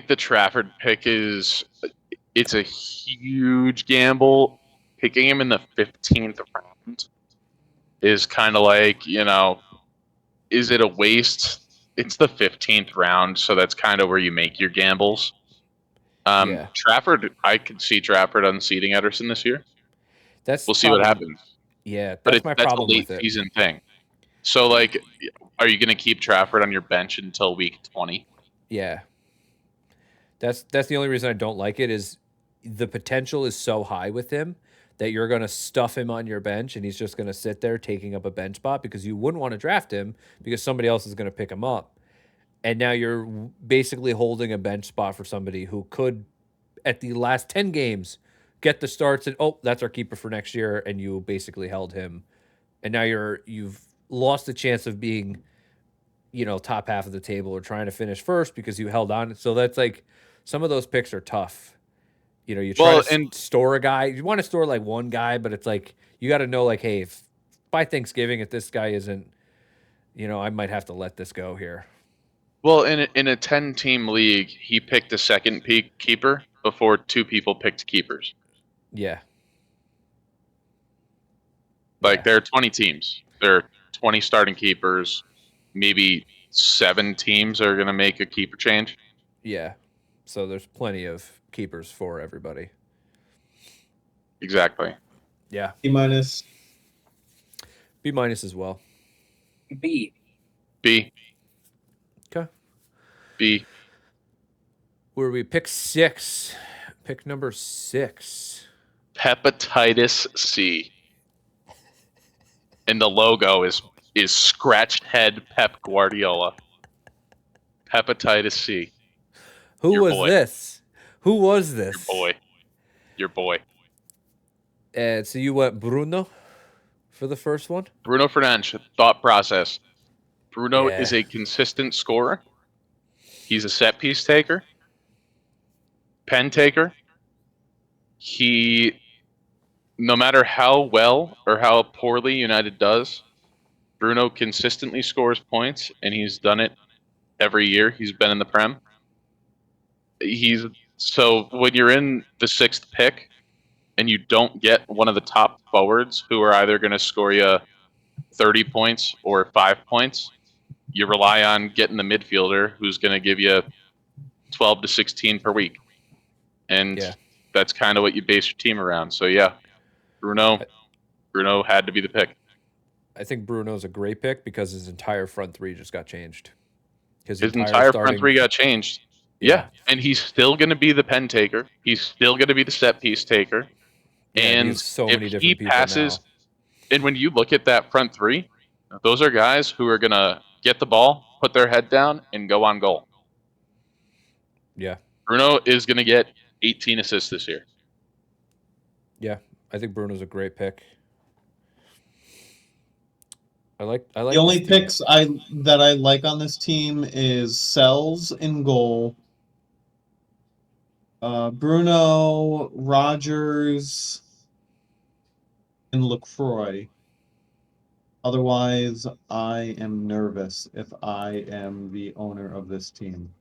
the Trafford pick it's a huge gamble. Picking him in the 15th round is kind of like, is it a waste? It's the 15th round, so that's kind of where you make your gambles. Trafford, I could see Trafford unseating Ederson this year. We'll see what happens. Yeah, that's my problem with it. That's a late season thing. So, are you going to keep Trafford on your bench until week 20? Yeah. That's the only reason I don't like it is the potential is so high with him that you're going to stuff him on your bench and he's just going to sit there taking up a bench spot because you wouldn't want to draft him because somebody else is going to pick him up. And now you're basically holding a bench spot for somebody who could, at the last 10 games, get the starts and, that's our keeper for next year, and you basically held him. And now you've lost the chance of being, top half of the table or trying to finish first because you held on. So that's some of those picks are tough. You try to store a guy. You want to store one guy, but it's you got to know hey, if by Thanksgiving, if this guy isn't, I might have to let this go here. Well, in a 10-team league, he picked a second keeper before two people picked keepers. Yeah. There are 20 teams. There are 20 starting keepers. Maybe 7 teams are going to make a keeper change. Yeah. So there's plenty of keepers for everybody. Exactly. Yeah. B-. B- as well. B. Okay. B. Where we pick 6. Pick number 6. Hepatitis C. And the logo is scratched head Pep Guardiola. Hepatitis C. Who was this? Your boy. And so you went Bruno for the first one? Bruno Fernandes, thought process. Bruno is a consistent scorer. He's a set piece taker. Pen taker. No matter how well or how poorly United does, Bruno consistently scores points, and he's done it every year he's been in the Prem. So when you're in the 6th pick and you don't get one of the top forwards who are either going to score you 30 points or 5 points, you rely on getting the midfielder who's going to give you 12 to 16 per week. And that's kind of what you base your team around. So, Bruno had to be the pick. I think Bruno's a great pick because his entire front three just got changed. His entire front three got changed. Yeah. And he's still going to be the pen taker. He's still going to be the set piece taker. And so many different he passes, and when you look at that front three, those are guys who are going to get the ball, put their head down, and go on goal. Yeah. Bruno is going to get 18 assists this year. Yeah, I think Bruno's a great pick. I like the only picks that I like on this team is Sells in goal, Bruno, Rogers, and LaCroix. Otherwise, I am nervous if I am the owner of this team.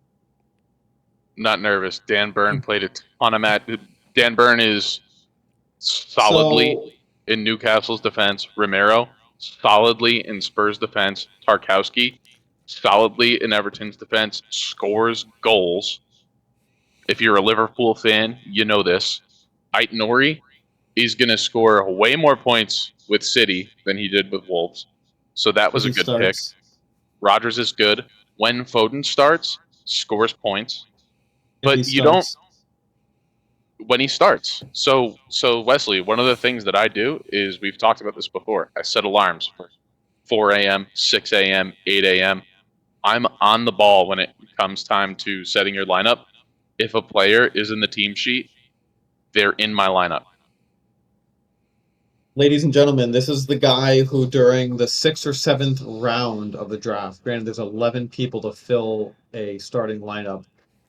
Not nervous. Dan Burn played a ton of match. Dan Burn is solidly in Newcastle's defense. Romero, solidly in Spurs' defense. Tarkowski, solidly in Everton's defense, scores goals. If you're a Liverpool fan, you know this. Ait-Nouri is going to score way more points with City than he did with Wolves. So that was a He good pick. starts. Rodgers is good. When Foden starts, scores points. But If he you don't starts. when he starts. So Wesley, one of the things that I do is, we've talked about this before. I set alarms for 4 a.m., 6 a.m., 8 a.m. I'm on the ball when it comes time to setting your lineup. If a player is in the team sheet, they're in my lineup. Ladies and gentlemen, this is the guy who, during the 6th or 7th round of the draft, granted there's 11 people to fill a starting lineup,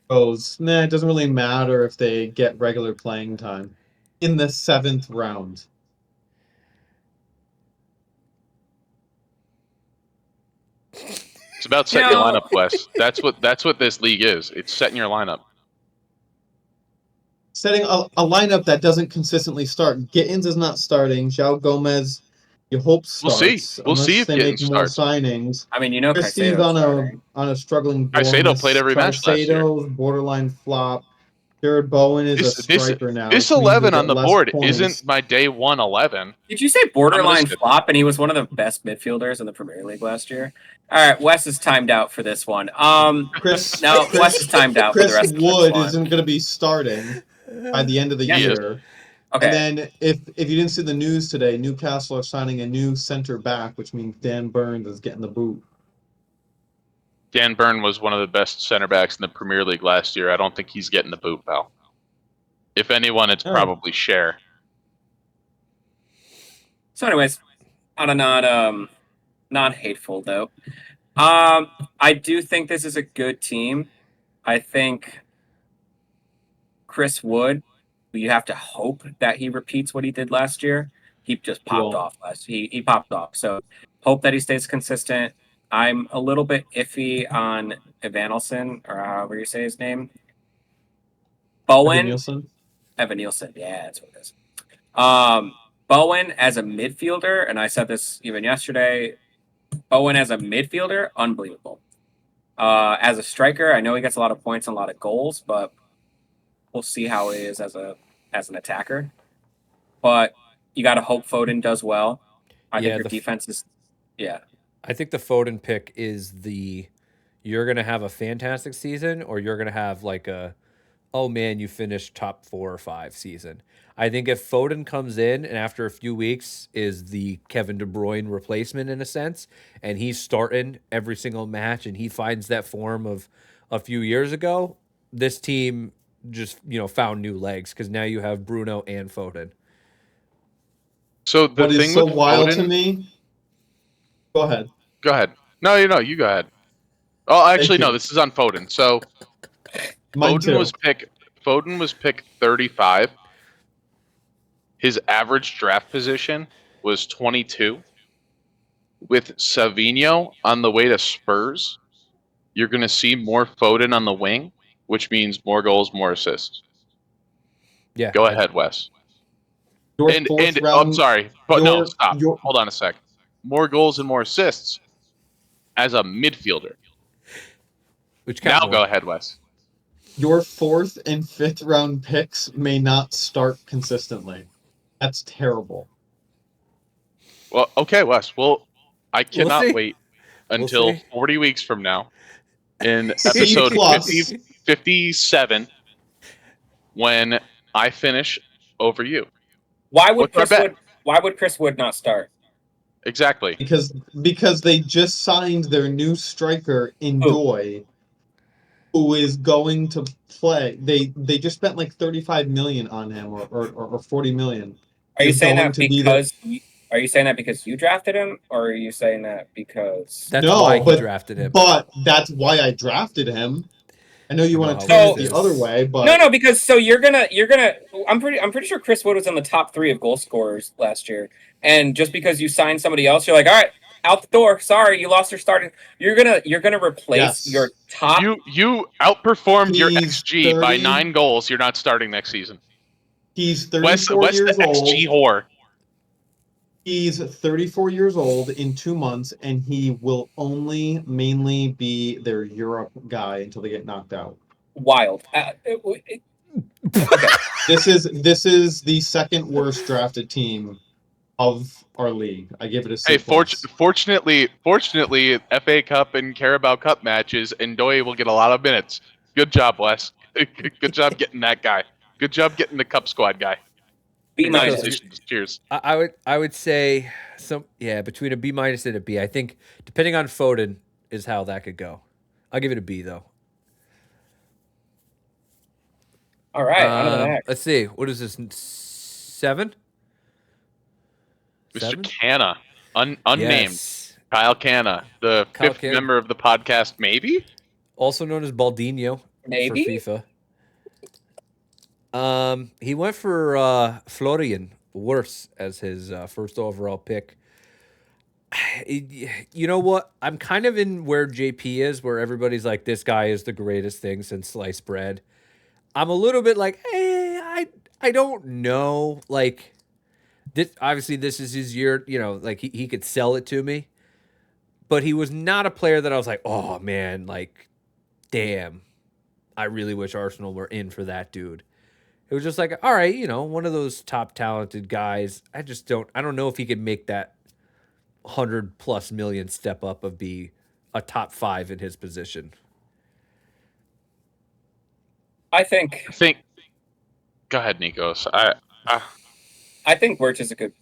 goes, nah, it doesn't really matter if they get regular playing time. In the 7th round. It's about setting your lineup, Wes. That's what this league is. It's setting your lineup. Setting a lineup that doesn't consistently start. Gittins is not starting. João Gomez, you hope starts. We'll see if they make Gittins more starts. signings. I mean, you know, Christie's Caicedo's on a struggling Caicedo played every match last year. Caicedo's borderline flop. Jared Bowen is a striker now. This which means 11 you'll on get the less board points. isn't my day 1 11. Did you say borderline skip flop? And he was one of the best midfielders in the Premier League last year. All right, Wes is timed out for this one. Wes is timed out for the rest of this Wood one. isn't going to be starting by the end of the Yeah, he is. year. Okay. And then if you didn't see the news today, Newcastle are signing a new center back, which means Dan Burns is getting the boot. Dan Burn was one of the best center backs in the Premier League last year. I don't think he's getting the boot, pal. If anyone, it's probably Cher. So, anyways, on a non-hateful though, I do think this is a good team. I think Chris Wood, you have to hope that he repeats what he did last year. He just popped off he popped off. So hope that he stays consistent. I'm a little bit iffy on Evanilson, or however you say his name. Bowen. Evan Nielsen. Yeah, that's what it is. Bowen as a midfielder, and I said this even yesterday, Bowen as a midfielder, unbelievable. As a striker, I know he gets a lot of points and a lot of goals, but we'll see how he is as an attacker. But you got to hope Foden does well. I think your defense is, I think the Foden pick is you're going to have a fantastic season, or you're going to have like oh man, you finished top 4 or 5 season. I think if Foden comes in and after a few weeks is the Kevin De Bruyne replacement in a sense, and he's starting every single match and he finds that form of a few years ago, this team just, found new legs because now you have Bruno and Foden. So the thing is so with wild Foden, to me. Go ahead. Go ahead. No, you go ahead. Oh, actually, no. This is on Foden. So Foden was pick 35. His average draft position was 22. With Savinho on the way to Spurs, you're going to see more Foden on the wing, which means more goals, more assists. Yeah. Go ahead, Wes. Round, I'm sorry, but no, stop. Hold on a sec. More goals and more assists as a midfielder. Now go ahead, Wes. Your 4th and 5th round picks may not start consistently. That's terrible. Well, okay, Wes. Well, I cannot wait until 40 weeks from now in episode 57 when I finish over you. Why would Chris Wood not start? Exactly. Because they just signed their new striker in Doy, who is going to play. They just spent like 35 million on him or 40 million. Are you saying that because you drafted him, or are you saying that because that's why he drafted him? But that's why I drafted him. I know you want to turn it the other way, but no, because you're gonna. I'm pretty sure Chris Wood was in the top 3 of goal scorers last year, and just because you signed somebody else, you're like, all right, out the door. Sorry, you lost your starting. You're gonna replace your top. You outperformed your XG by 9 goals. You're not starting next season. He's 34 years old. XG whore. He's 34 years old in 2 months, and he will only mainly be their Europe guy until they get knocked out. Wild. Okay. This is the second worst drafted team of our league. I give it a C+. Hey, fortunately, FA Cup and Carabao Cup matches, and Ndoye will get a lot of minutes. Good job, Wes. Good job getting that guy. Good job getting the Cup squad guy. B minus. Congratulations. Cheers. I would say between a B minus and a B. I think depending on Foden is how that could go. I'll give it a B though. All right. On to the next. Let's see. What is this? 7? Mr. 7? Canna, unnamed. Yes. Kyle Canna, the Kyle fifth Canna. member of the podcast, maybe? Also known as Baldinho Maybe. for FIFA. He went for Florian Wirtz as his first overall pick. You know what? I'm kind of in where JP is, where everybody's like, this guy is the greatest thing since sliced bread. I'm a little bit like, I don't know. Like, this obviously this is his year. You know, like he could sell it to me, but he was not a player that I was like, oh man, like, damn, I really wish Arsenal were in for that dude. It was just like, all right, you know, one of those top talented guys. I don't know if he could make that 100+ million step up of be a top 5 in his position. I think. Go ahead, Nikos. I think Wirtz is a good.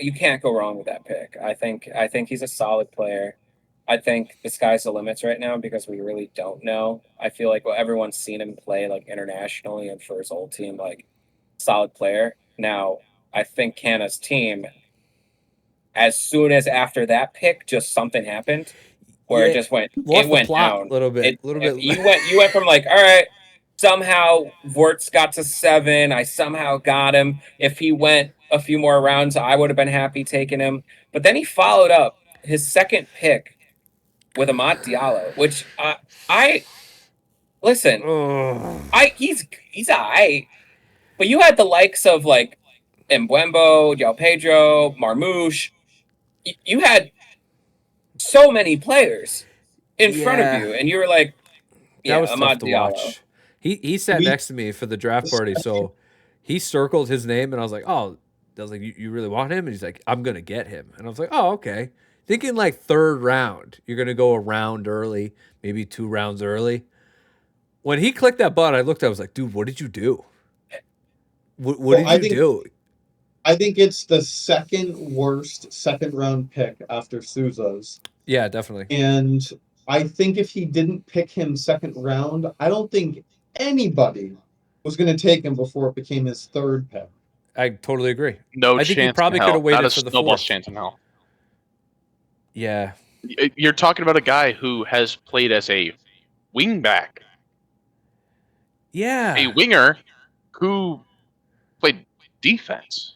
You can't go wrong with that pick. I think he's a solid player. I think the sky's the limits right now because we really don't know. I feel like everyone's seen him play like internationally and for his old team, like solid player. Now, I think Canna's team, as soon as after that pick, just something happened where it just went. Lost It went the plot down a little bit. You went from like, all right, somehow Wirtz got to 7. I somehow got him. If he went a few more rounds, I would have been happy taking him. But then he followed up his second pick with Amad Diallo, which I listen. He's alright, but you had the likes of like Mbembo, João Pedro, Marmouche. You had so many players in front of you, and you were like, that was Amad tough to Diallo. watch. He sat next to me for the draft party, so he circled his name, and I was like, oh, I was like, you really want him? And he's like, I'm gonna get him, and I was like, oh, okay. Thinking like 3rd round, you're gonna go a round early, maybe 2 rounds early. When he clicked that button, I looked. I was like, dude, what did you do? What did you do? I think it's the second worst second round pick after Sousa's. Yeah, definitely. And I think if he didn't pick him second round, I don't think anybody was going to take him before it became his 3rd pick. I totally agree. I think he probably could have waited Not for a the snowball's 4th. chance in hell. Yeah. You're talking about a guy who has played as a wingback, Yeah. a winger who played defense.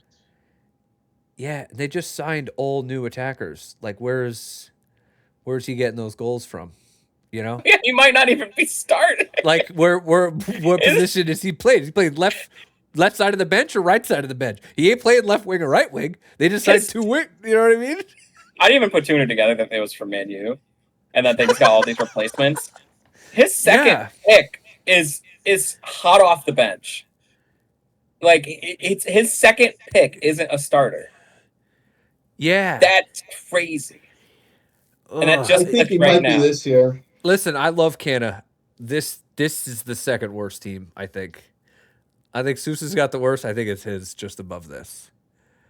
Yeah, they just signed all new attackers. Like, where's he getting those goals from? You know, Yeah, he might not even be starting. like what position is he played? He played left side of the bench or right side of the bench. He ain't playing left wing or right wing. They just signed 2 wing. You know what I mean? I didn't even put 2 and 2 together that it was for Man U, and that they just got all these replacements. His second pick is hot off the bench. Like it's his second pick isn't a starter. Yeah, That's crazy. And that I just think he right might be now. this year. Listen, I love Canna. This is the second worst team. I think Sousa's got the worst. I think it's his just above this.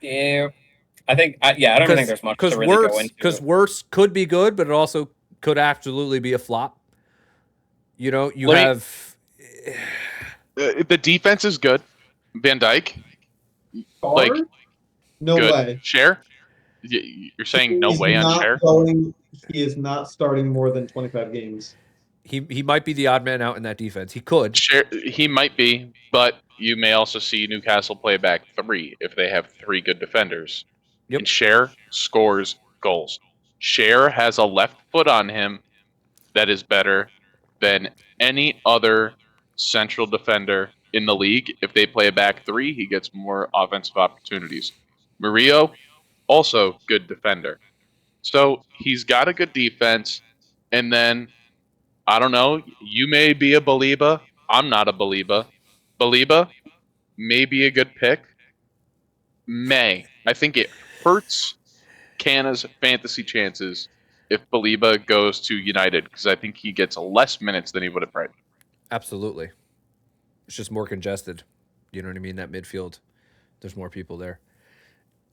Yeah, I think. I don't think there's much to really go into. Because worse could be good, but it also could absolutely be a flop. You know, have the defense is good. Van Dijk, like, no good. way. Share? You're saying no He's way on not Share? He is not starting more than 25 games. he might be the odd man out in that defense. He could. Share, he might be, but you may also see Newcastle play back 3 if they have 3 good defenders. Yep. And Share scores goals. Share has a left foot on him that is better than any other central defender in the league. If they play a back 3, he gets more offensive opportunities. Murillo, also good defender. So he's got a good defense. And then, I don't know, you may be a Baliba. I'm not a Baliba. Baliba may be a good pick. I think it hurts Canna's fantasy chances if Baliba goes to United because I think he gets less minutes than he would at Brighton. Absolutely. It's just more congested. You know what I mean? That midfield, there's more people there.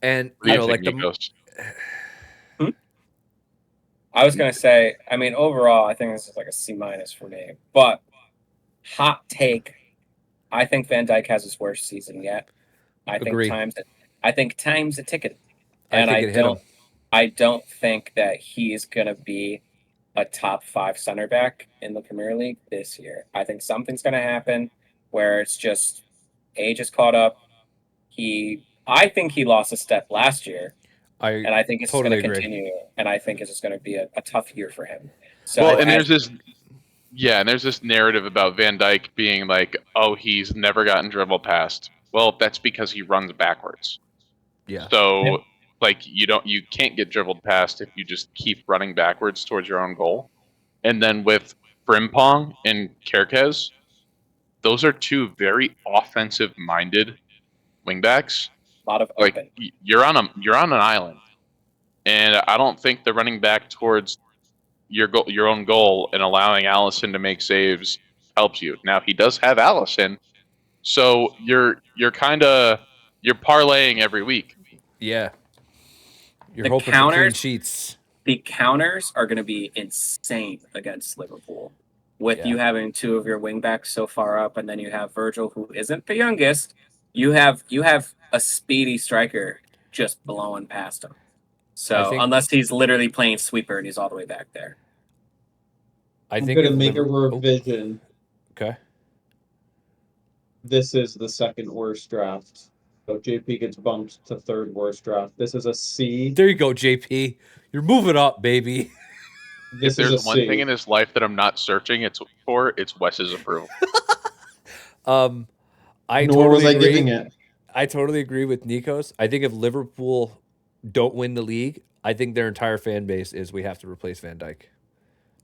And, What do you like think, Nikos? I was gonna say, I mean, overall, I think this is like a C- for me. But hot take, I think Van Dijk has his worst season yet. I Agree. think time's a ticket, I and think I it hit him. don't think that he's gonna be a top 5 center back in the Premier League this year. I think something's gonna happen where it's just age is caught up. I think he lost a step last year. And I think it's totally going to agree. continue. And I think it's just going to be a tough year for him. So Well, and there's this narrative about Van Dijk being like, oh, he's never gotten dribbled past. Well, that's because he runs backwards. Yeah. So you can't get dribbled past if you just keep running backwards towards your own goal. And then with Frimpong and Kerkez, those are two very offensive minded wingbacks. a lot of Like open. you're on an island. And I don't think the running back towards your own goal and allowing Allison to make saves helps you. Now he does have Allison, so you're parlaying every week. Yeah. You're The hoping for clean counters- sheets. The counters are going to be insane against Liverpool. With you having 2 of your wingbacks so far up, and then you have Virgil, who isn't the youngest. You have a speedy striker just blowing past him. So unless he's literally playing sweeper and he's all the way back there. I'm going to make a revision. Okay. This is the second worst draft. So JP gets bumped to third worst draft. This is a C. There you go, JP. You're moving up, baby. This if is there's a one C. thing in his life that I'm not searching it's Wes's approval. I Nor totally was I agree. giving it. I totally agree with Nikos. I think if Liverpool don't win the league, I think their entire fan base is we have to replace Van Dijk.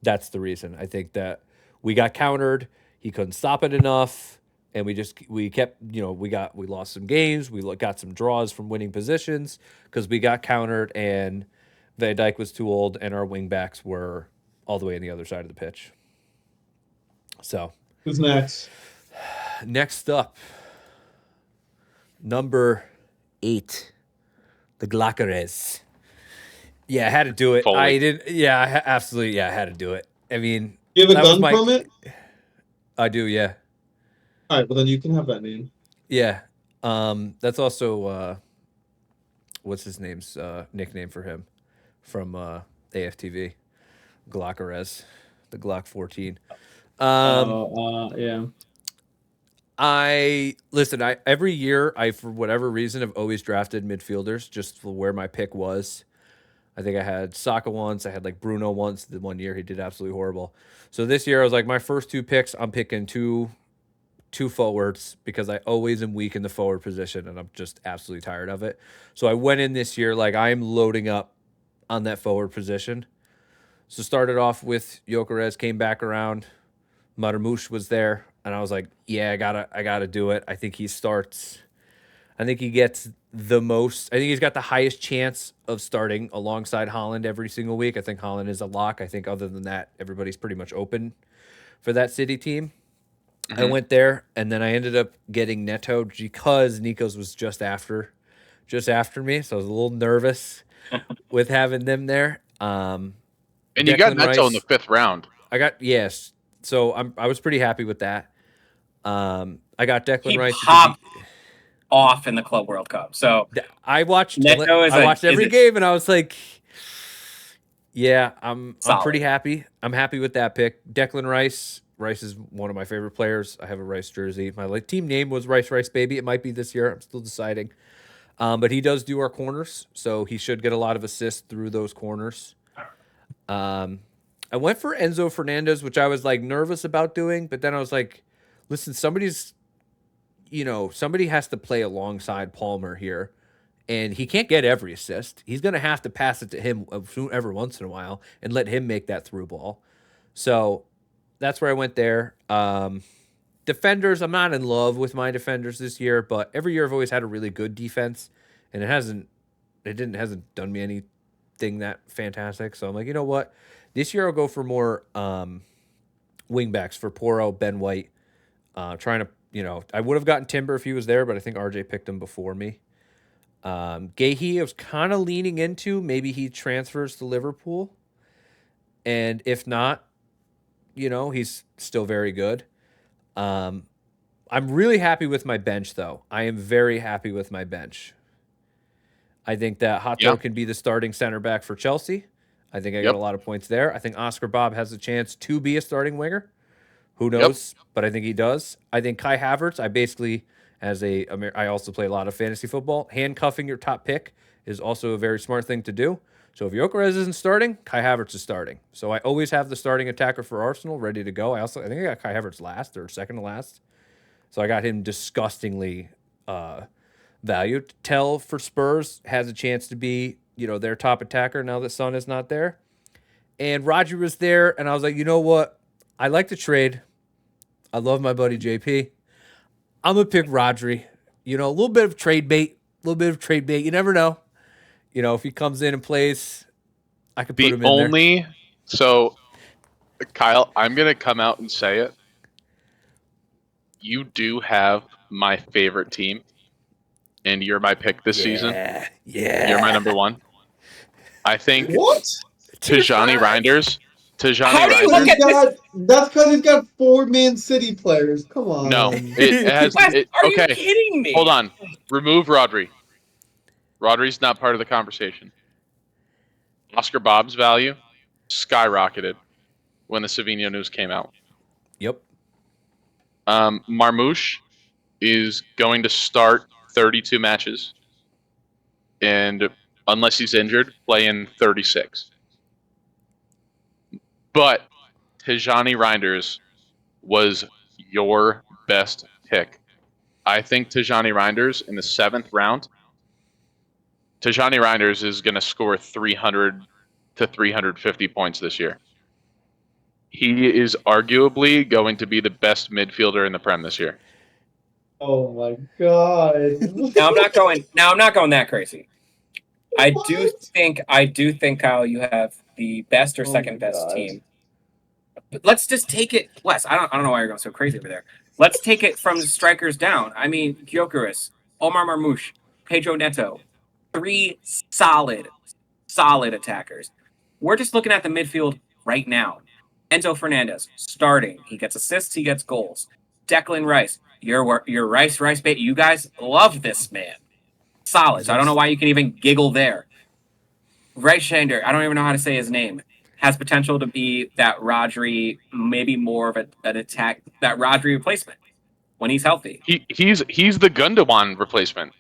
That's the reason. I think that we got countered. He couldn't stop it enough. And we kept, we lost some games. We got some draws from winning positions because we got countered and Van Dijk was too old and our wing backs were all the way on the other side of the pitch. So. Who's next? Next up, number 8, the Glackeres. Yeah, I had to do it. Foley. I didn't. Yeah, absolutely. Yeah, I had to do it. I mean, You have a that gun from it? I do. Yeah. All right, well then you can have that name. Yeah. That's also what's his name's nickname for him from AFTV, Glackeres, the Glock 14. Yeah. Every year I for whatever reason have always drafted midfielders just for where my pick was. I think I had Saka once, I had like Bruno once. The one year he did absolutely horrible. So this year I was like, my first 2 picks, I'm picking two forwards because I always am weak in the forward position and I'm just absolutely tired of it. So I went in this year like I'm loading up on that forward position. So started off with Gyökeres, came back around. Marmoush was there, and I was like, yeah, I gotta do it. I think he starts. I think he gets the most. I think he's got the highest chance of starting alongside Haaland every single week. I think Haaland is a lock. I think other than that, everybody's pretty much open for that City team. Mm-hmm. I went there, and then I ended up getting Neto because Nikos was just after me, so I was a little nervous with having them there. And you got Neto in the 5th round. Yes. So I was pretty happy with that. I got Declan Rice. Popped off in the Club World Cup. So I watched every game and I was like, yeah, I'm pretty happy. I'm happy with that pick. Declan Rice. Rice is one of my favorite players. I have a Rice jersey. My team name was Rice Baby. It might be this year. I'm still deciding. But he does do our corners, so he should get a lot of assists through those corners. I went for Enzo Fernandez, which I was like nervous about doing, but then I was like, listen, somebody has to play alongside Palmer here and he can't get every assist. He's going to have to pass it to him every once in a while and let him make that through ball. So that's where I went there. Defenders, I'm not in love with my defenders this year, but every year I've always had a really good defense, and it hasn't done me anything that fantastic. So I'm like, you know what? This year I'll go for more wingbacks for Poro, Ben White. Trying to, I would have gotten Timber if he was there, but I think RJ picked him before me. Gahey, I was kind of leaning into maybe he transfers to Liverpool, and if not, he's still very good. I'm really happy with my bench, though. I am very happy with my bench. I think that Hato can be the starting center back for Chelsea. I think I got a lot of points there. I think Oscar Bob has a chance to be a starting winger. Who knows? But I think he does. I think Kai Havertz, I also play a lot of fantasy football. Handcuffing your top pick is also a very smart thing to do. So if Gyökeres isn't starting, Kai Havertz is starting. So I always have the starting attacker for Arsenal ready to go. I think I got Kai Havertz last or second to last. So I got him disgustingly valued. Tell for Spurs has a chance to be, their top attacker now that Son is not there. And Rodri was there, and I was like, you know what? I like to trade. I love my buddy JP. I'm going to pick Rodri. A little bit of trade bait. You never know. If he comes in and plays, I could put him in there. So, Kyle, I'm going to come out and say it. You do have my favorite team, and you're my pick this season. Yeah. You're my number one. I think What? Tijani Reinders. How do you look at this? That's because he's got 4 Man City players. Come on. No, it has. Wes, are you okay, kidding me? hold on. Remove Rodri. Rodri's not part of the conversation. Oscar Bob's value skyrocketed when the Savinho news came out. Yep. Marmouche is going to start 32 matches, and unless he's injured, play in 36. But Tijani Reinders was your best pick. I think Tijani Reinders in the 7th round, Tijani Reinders is going to score 300 to 350 points this year. He is arguably going to be the best midfielder in the Prem this year. Oh my god. Now I'm not going that crazy. I do think, Kyle, you have the best or second best team. But let's just take it, Wes. I don't know why you're going so crazy over there. Let's take it from the strikers down. I mean, Gyökeres, Omar Marmouche, Pedro Neto, 3 solid attackers. We're just looking at the midfield right now. Enzo Fernandez starting. He gets assists. He gets goals. Declan Rice. Your Rice bait. You guys love this man. Solid. So I don't know why you can even giggle there. Reichlander, I don't even know how to say his name, has potential to be that Rodri, maybe more of an attack, that Rodri replacement when he's healthy. He's the Gundogan replacement.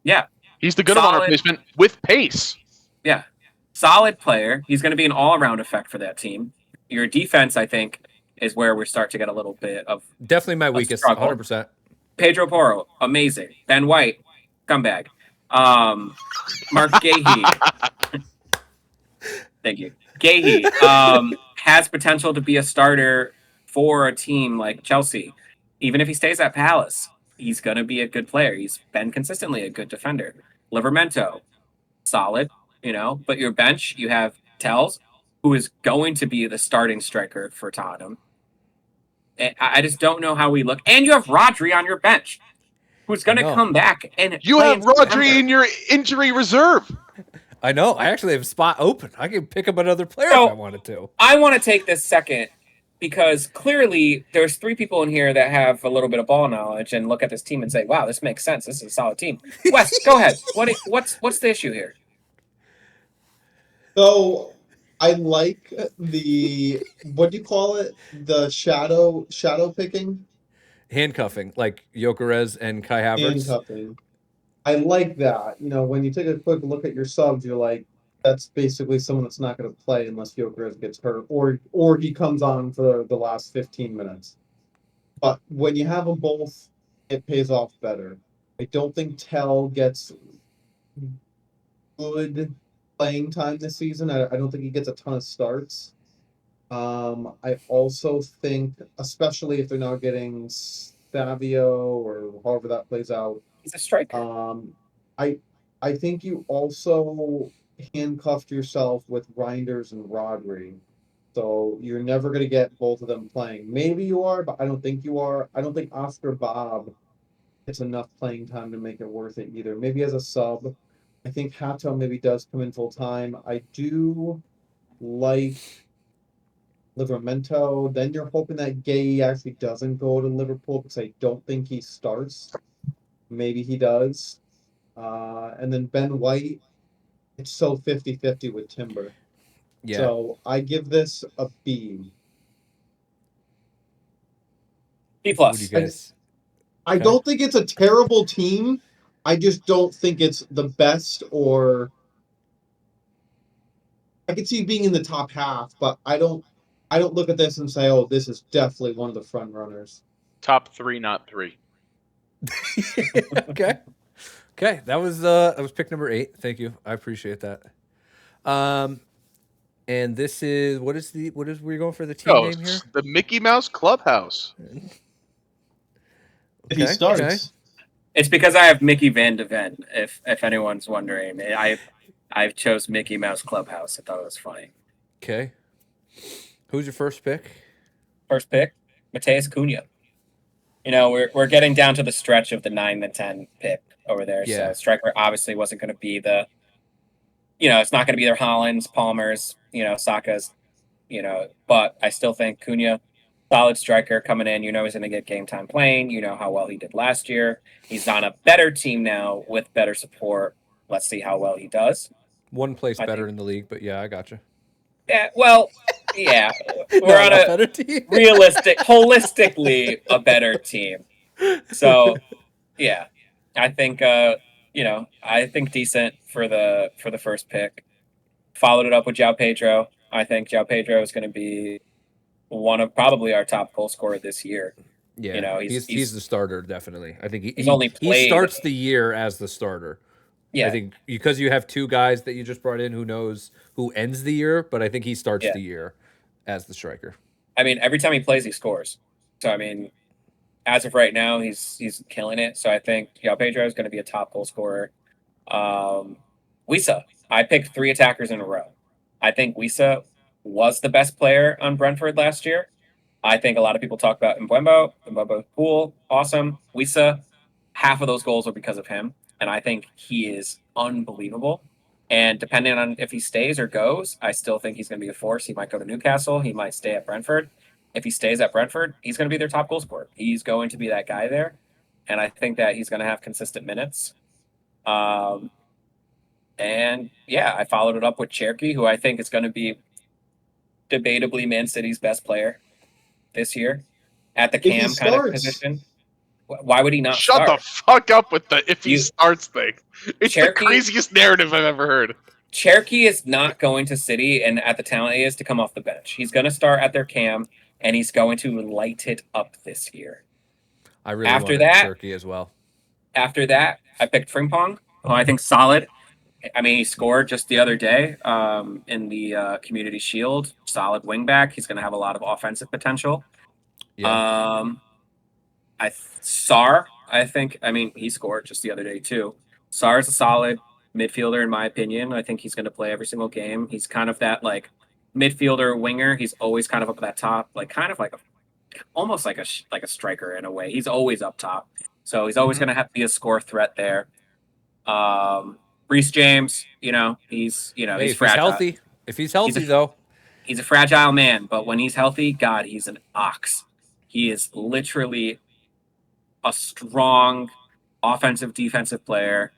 Yeah. He's the Gundogan replacement with pace. Yeah. Solid player. He's going to be an all-around effect for that team. Your defense, I think, is where we start to get a little bit of definitely my weakest, struggle. 100%. Pedro Porro, amazing. Ben White, scumbag. Mark Gahey. Thank you. Gahey has potential to be a starter for a team like Chelsea. Even if he stays at Palace, he's going to be a good player. He's been consistently a good defender. Livermento, solid, but your bench, you have Tells, who is going to be the starting striker for Tottenham. I just don't know how we look. And you have Rodri on your bench, who's going to come back. And you have Rodri in your injury reserve. I know. I actually have a spot open. I can pick up another player if I wanted to. I want to take this second because clearly there's 3 people in here that have a little bit of ball knowledge and look at this team and say, wow, this makes sense. This is a solid team. Wes, go ahead. What's the issue here? So I like what do you call it? The shadow picking? Handcuffing, like Gyökeres and Kai Havertz. Handcuffing. I like that. When you take a quick look at your subs, you're like, that's basically someone that's not going to play unless Gyökeres gets hurt or he comes on for the last 15 minutes. But when you have them both, it pays off better. I don't think Tell gets good playing time this season. I don't think he gets a ton of starts. I also think, especially if they're now getting Savio or however that plays out, He's a striker. I I think you also handcuffed yourself with Reinders and Rodri. So you're never going to get both of them playing. Maybe you are, but I don't think you are. I don't think Oscar Bob gets enough playing time to make it worth it either. Maybe as a sub. I think Hato maybe does come in full time. I do like Livramento. Then you're hoping that Gay actually doesn't go to Liverpool because I don't think he starts. Maybe he does. And then Ben White, it's so 50-50 with Timber. Yeah. So I give this a B. B What plus. do you guys? I Okay. don't think it's a terrible team. I just don't think it's the best, or I could see it being in the top half, but I don't look at this and say, oh, this is definitely one of the front runners. Top 3, not 3. Okay. Okay. That was pick number 8. Thank you. I appreciate that. And this is what is we're going for the team name here? The Mickey Mouse Clubhouse. If he Okay, starts, okay. It's because I have Mickey Van de Ven. If anyone's wondering, I chose Mickey Mouse Clubhouse. I thought it was funny. Okay. Who's your first pick? First pick, Mateus Cunha. You know, we're getting down to the stretch of the 9 and 10 pick over there. Yeah. So striker obviously wasn't going to be the, it's not going to be their Hollands, Palmers, Saka's, but I still think Cunha, solid striker coming in. He's going to get game time playing. You know how well he did last year. He's on a better team now with better support. Let's see how well he does. One place I better think- in the league, but yeah, I got you. Yeah, well, yeah, we're No, on not a better team. holistically a better team. So, yeah, I think I think decent for the first pick. Followed it up with João Pedro. I think João Pedro is going to be one of probably our top goal scorer this year. Yeah, he's the starter definitely. I think he's only he played- starts the year as the starter. Yeah, I think because you have two guys that you just brought in, who knows who ends the year, but I think he starts the year as the striker. I mean, every time he plays, he scores. So I mean, as of right now, he's killing it. So I think João Pedro is going to be a top goal scorer. Wisa, I picked 3 attackers in a row. I think Wisa was the best player on Brentford last year. I think a lot of people talk about Mbembo. Mbembo, cool, awesome. Wisa, half of those goals are because of him, and I think he is unbelievable. And depending on if he stays or goes, I still think he's going to be a force. He might go to Newcastle. He might stay at Brentford. If he stays at Brentford, he's going to be their top goal scorer. He's going to be that guy there, and I think that he's going to have consistent minutes. And yeah, I followed it up with Cherky, who I think is going to be debatably Man City's best player this year at the If he cam kind of starts. position. Why would he not Shut start? the fuck up with the if he You- starts thing. It's the Cherokee- craziest narrative I've ever heard. Cherky is not going to City and at the talent he is to come off the bench. He's going to start at their cam and he's going to light it up this year. I really After wanted that- Turkey as well. After that, I picked Frimpong, who I think solid. I mean, he scored just the other day in the Community Shield. Solid wingback. He's going to have a lot of offensive potential. Yeah, Sar, I think. I mean, he scored just the other day too. Sar is a solid midfielder in my opinion. I think he's going to play every single game. He's kind of that like midfielder winger. He's always kind of up at that top, like kind of like almost like a striker in a way. He's always up top, so he's always going to have to be a score threat there. Reece James, he's hey, he's if he's fragile. healthy, He's a- though, He's a fragile man, but when he's healthy, God, he's an ox. He is literally a strong offensive, defensive player.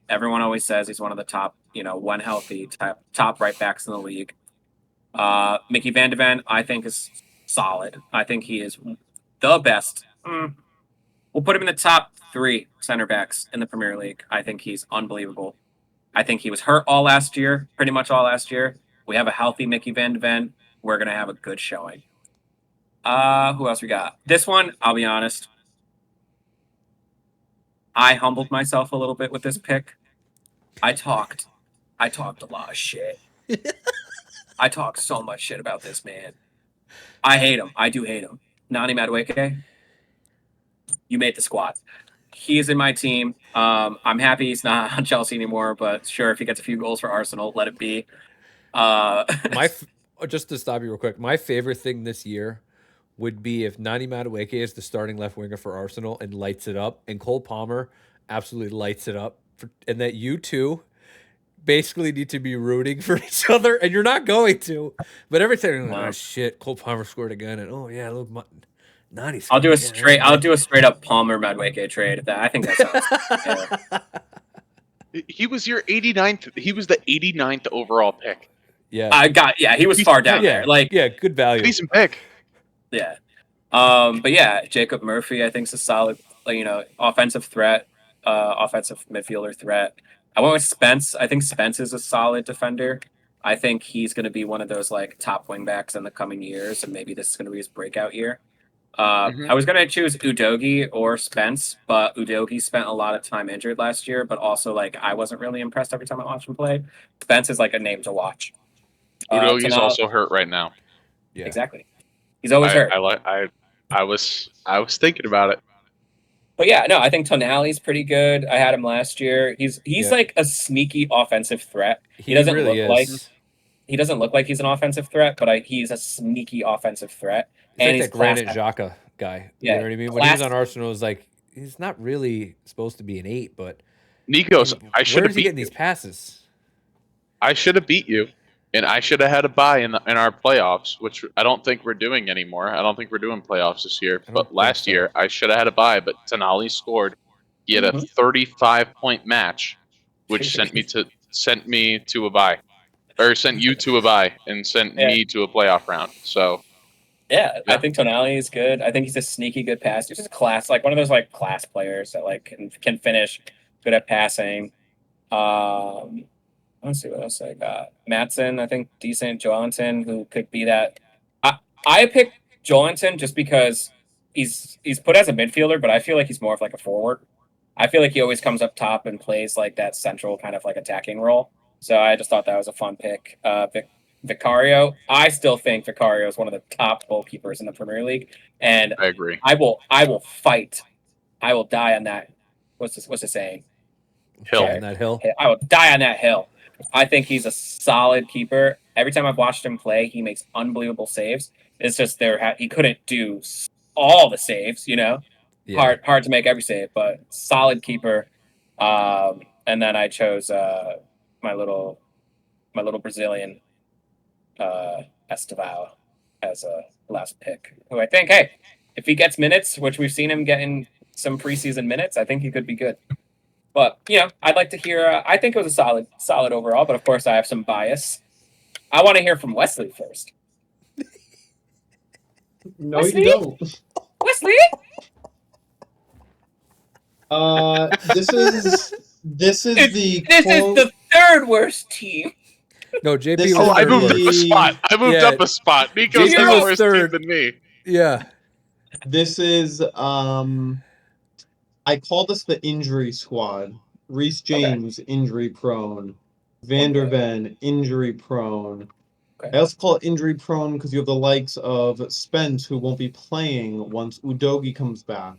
Everyone always says he's one of the top, when healthy, top right backs in the league. Mickey Van de Ven, I think, is solid. I think he is the best. We'll put him in the top 3 center backs in the Premier League. I think he's unbelievable. I think he was hurt all last year, pretty much all last year. We have a healthy Mickey Van de Ven. We're going to have a good showing. Who else we got? This one, I'll be honest. I humbled myself a little bit with this pick. I talked a lot of shit. I talked so much shit about this man. I hate him. I do hate him. Nani Madueke, you made the squad. He's in my team. I'm happy he's not on Chelsea anymore, but sure, if he gets a few goals for Arsenal, let it be. Just to stop you real quick, my favorite thing this year would be if Nani Madueke is the starting left winger for Arsenal and lights it up, and Cole Palmer absolutely lights it up, and that you two basically need to be rooting for each other, and you're not going to, but every time, oh shit, Cole Palmer scored again, and oh yeah, look, Nani. I'll do a straight up Palmer Madueke trade. I think that sounds. Yeah. He was your 89th. He was the 89th overall pick. Yeah, he was far down there. Like, good value. Decent pick. Yeah. But yeah, Jacob Murphy, I think, is a solid, offensive threat, offensive midfielder threat. I went with Spence. I think Spence is a solid defender. I think he's going to be one of those like top wingbacks in the coming years, and maybe this is going to be his breakout year. I was going to choose Udogie or Spence, but Udogie spent a lot of time injured last year, but also like I wasn't really impressed every time I watched him play. Spence is like a name to watch. Udogie's also hurt right now. Yeah, exactly. He's always hurt. I was thinking about it. But yeah, no, I think Tonali's pretty good. I had him last year. He's like a sneaky offensive threat. He doesn't really look like he's an offensive threat, but he's a sneaky offensive threat. He's and like he's that Granit Xhaka guy. Yeah, you know what I mean? When he was on Arsenal, it was like he's not really supposed to be an 8, but Nikos, I should have beat getting these passes. I should have beat you, and I should have had a bye in our playoffs, which I don't think we're doing anymore. I don't think we're doing playoffs this year. But last year, I should have had a bye, but Tonali scored. He had a 35-point match, which sent me to a bye, or sent you to a bye, and sent me to a playoff round. So. Yeah, I think Tonali is good. I think he's a sneaky good passer. He's just class, like one of those like class players that like can finish, good at passing. Let's see what else I got. Maatsen, I think decent. Joelinton, who could be that. I picked Joelinton just because he's put as a midfielder, but I feel like he's more of like a forward. I feel like he always comes up top and plays like that central kind of like attacking role. So I just thought that was a fun pick. Vicario, I still think Vicario is one of the top goalkeepers in the Premier League, and I agree. I will fight. I will die on that. What's the saying? Hill. On that hill. I will die on that hill. I think he's a solid keeper. Every time I've watched him play, he makes unbelievable saves. It's just he couldn't do all the saves, Yeah. Hard to make every save, but solid keeper. And then I chose my little Brazilian Estevao as a last pick, who I think, hey, if he gets minutes, which we've seen him getting some preseason minutes, I think he could be good. But, I'd like to hear, I think it was a solid overall, but of course I have some bias. I want to hear from Wesley first. No, Wesley? You don't. Wesley? This is the third worst team. No, JP. I moved up a spot. Up a spot. Nikos has a worse team than me. Yeah. This is I call this the injury squad. Reece James, injury prone. Van der Ven, injury prone. Okay. I also call it injury prone because you have the likes of Spence, who won't be playing once Udogie comes back.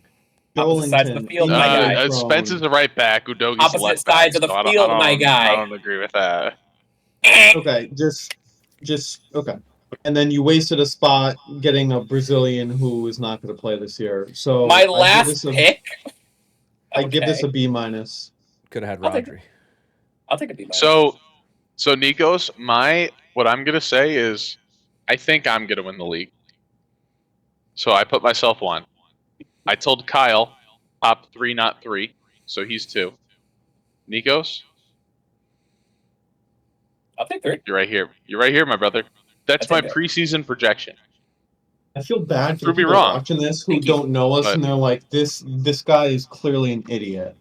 Sides of the field, my guy. Spence is the right back. Udogie's opposite left sides back, of the field, my guy. I don't agree with that. Okay, just okay. And then you wasted a spot getting a Brazilian who is not going to play this year. So my last pick. I give this a B minus. Could have had Rodri. I'll take a B minus. So Nikos, what I'm gonna say is, I think I'm gonna win the league. So I put myself 1. I told Kyle, top 3, not 3. So he's 2. Nikos, I'll take 3. You're right here, my brother. That's my preseason projection. I feel bad for Prove me people wrong. watching this who don't know us, and they're like, this guy is clearly an idiot.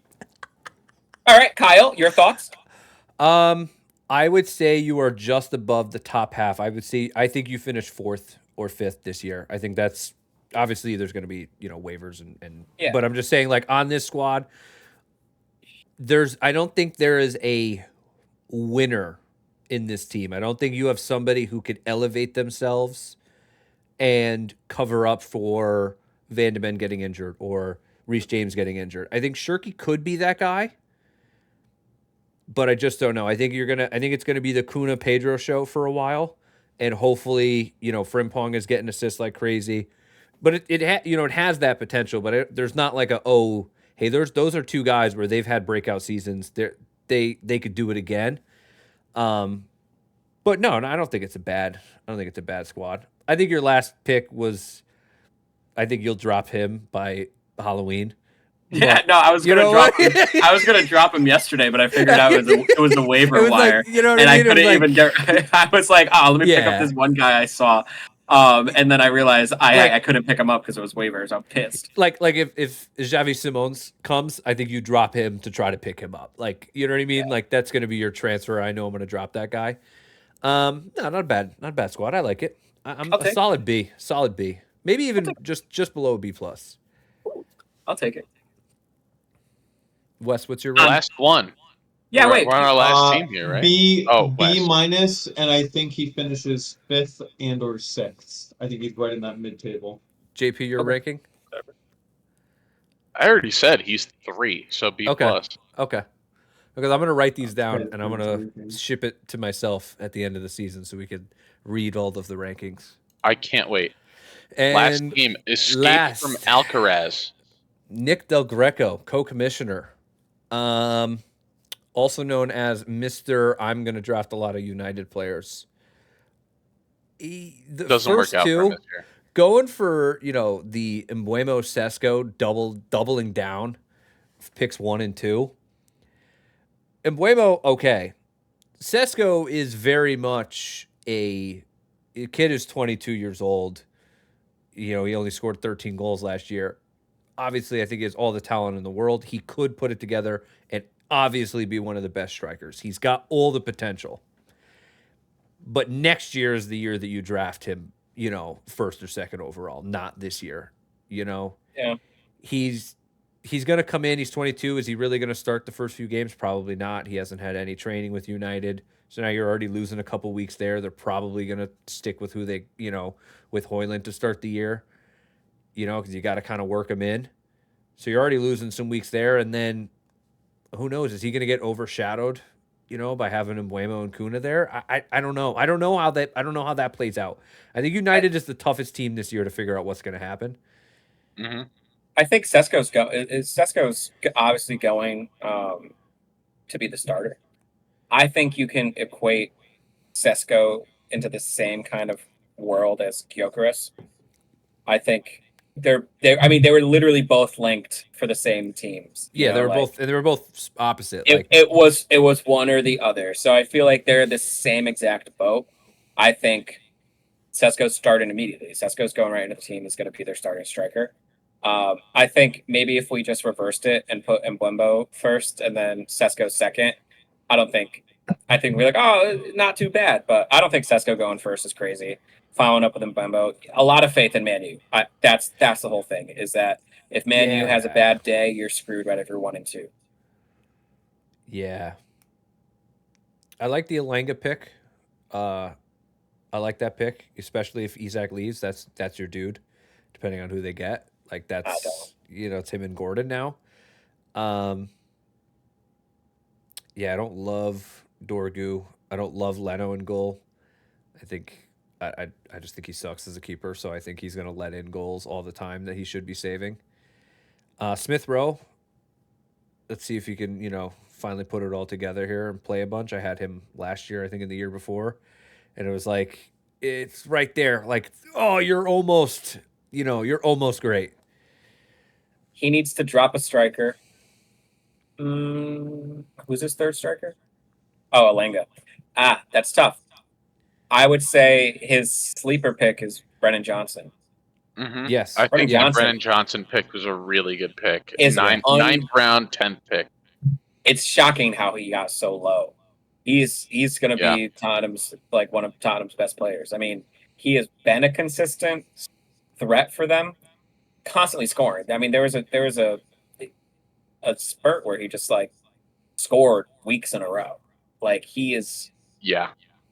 All right, Kyle, your thoughts? I would say you are just above the top half. I think you finished 4th or 5th this year. I think that's obviously there's going to be, waivers and but I'm just saying, like, on this squad, I don't think there is a winner in this team. I don't think you have somebody who could elevate themselves and cover up for Van de Ven getting injured or Reece James getting injured. I think Shirky could be that guy, but I just don't know. I think it's gonna be the Kuna Pedro show for a while, and hopefully, Frimpong is getting assists like crazy. But it has that potential, but there's not like hey, those are two guys where they've had breakout seasons. They could do it again. But no, I don't think it's a bad squad. I think your last pick was, I think you'll drop him by Halloween. Yeah, no, I was gonna drop him. I was gonna drop him yesterday, but I figured out it was the waiver wire, like, you know what and I mean? I couldn't even get. I was like, oh, let me pick up Yeah. this one guy I saw, and then I realized I couldn't pick him up because it was waivers. I'm pissed. Like if Xavi Simons comes, I think you drop him to try to pick him up. Like, you know what I mean? Yeah. Like, that's going to be your transfer. I know I'm going to drop that guy. No, not a bad squad. I like it. I'm a solid B. Solid B. Maybe even just below B plus. I'll take it. Wes, what's your Last one. Yeah, we're, wait. We're on our last team here, right? B West. minus, and I think he finishes 5th and or 6th. I think he's right in that mid-table. JP, your ranking? I already said he's 3, so B plus. Okay. Because I'm going to write these down, and I'm going to ship it to myself at the end of the season so we could read all of the rankings. I can't wait. And last team, Escape from Alcaraz. Nick Del Greco, co-commissioner. Also known as Mr. I'm going to draft a lot of United players. Doesn't work out for him this year. Going for, the Embuemo Sesko doubling down, picks 1 and 2. Embuemo, okay. Sesko is very much a kid who's 22 years old. He only scored 13 goals last year. Obviously, I think he has all the talent in the world. He could put it together and obviously be one of the best strikers. He's got all the potential. But next year is the year that you draft him, 1st or 2nd overall, not this year. Yeah. He's going to come in. He's 22. Is he really going to start the first few games? Probably not. He hasn't had any training with United. So now you're already losing a couple weeks there. They're probably going to stick with who they, with Højlund to start the year, because you got to kind of work him in. So you're already losing some weeks there. And then who knows? Is he going to get overshadowed, by having Embuemo and Kuna there? I don't know. I don't know how that plays out. I think United is the toughest team this year to figure out what's going to happen. Mm-hmm. I think Sesko's obviously going to be the starter. I think you can equate Sesko into the same kind of world as Gyökeres. I think they were literally both linked for the same teams. Yeah, they were both opposite. It was one or the other. So I feel like they're the same exact boat. I think Sesko's starting immediately. Sesko's going right into the team. Is going to be their starting striker. I think maybe if we just reversed it and put Mbembo first and then Sesko second, I think we're like, oh, not too bad. But I don't think Sesko going first is crazy. Following up with Mbembo, a lot of faith in Man U. That's the whole thing, is that if Man U has a bad day, you're screwed right if you're 1 and 2. Yeah. I like the Elanga pick. I like that pick, especially if Isak leaves. That's your dude, depending on who they get. Like, that's, it's him and Gordon now. Yeah, I don't love Dorgu. I don't love Leno in goal. I think I just think he sucks as a keeper, so I think he's going to let in goals all the time that he should be saving. Smith Rowe, let's see if he can, finally put it all together here and play a bunch. I had him last year, I think, in the year before, and it was like, it's right there. Like, oh, you're almost great. He needs to drop a striker. Who's his third striker? Oh, Elanga. That's tough. I would say his sleeper pick is Brennan Johnson. Mm-hmm. Yes. I think the Brennan Johnson pick was a really good pick. Ninth round, 10th pick. It's shocking how he got so low. He's going to be Tottenham's, like, one of Tottenham's best players. I mean, he has been a consistent threat for them, constantly scoring. I mean, there was a spurt where he just, like, scored weeks in a row. Like he is Yeah.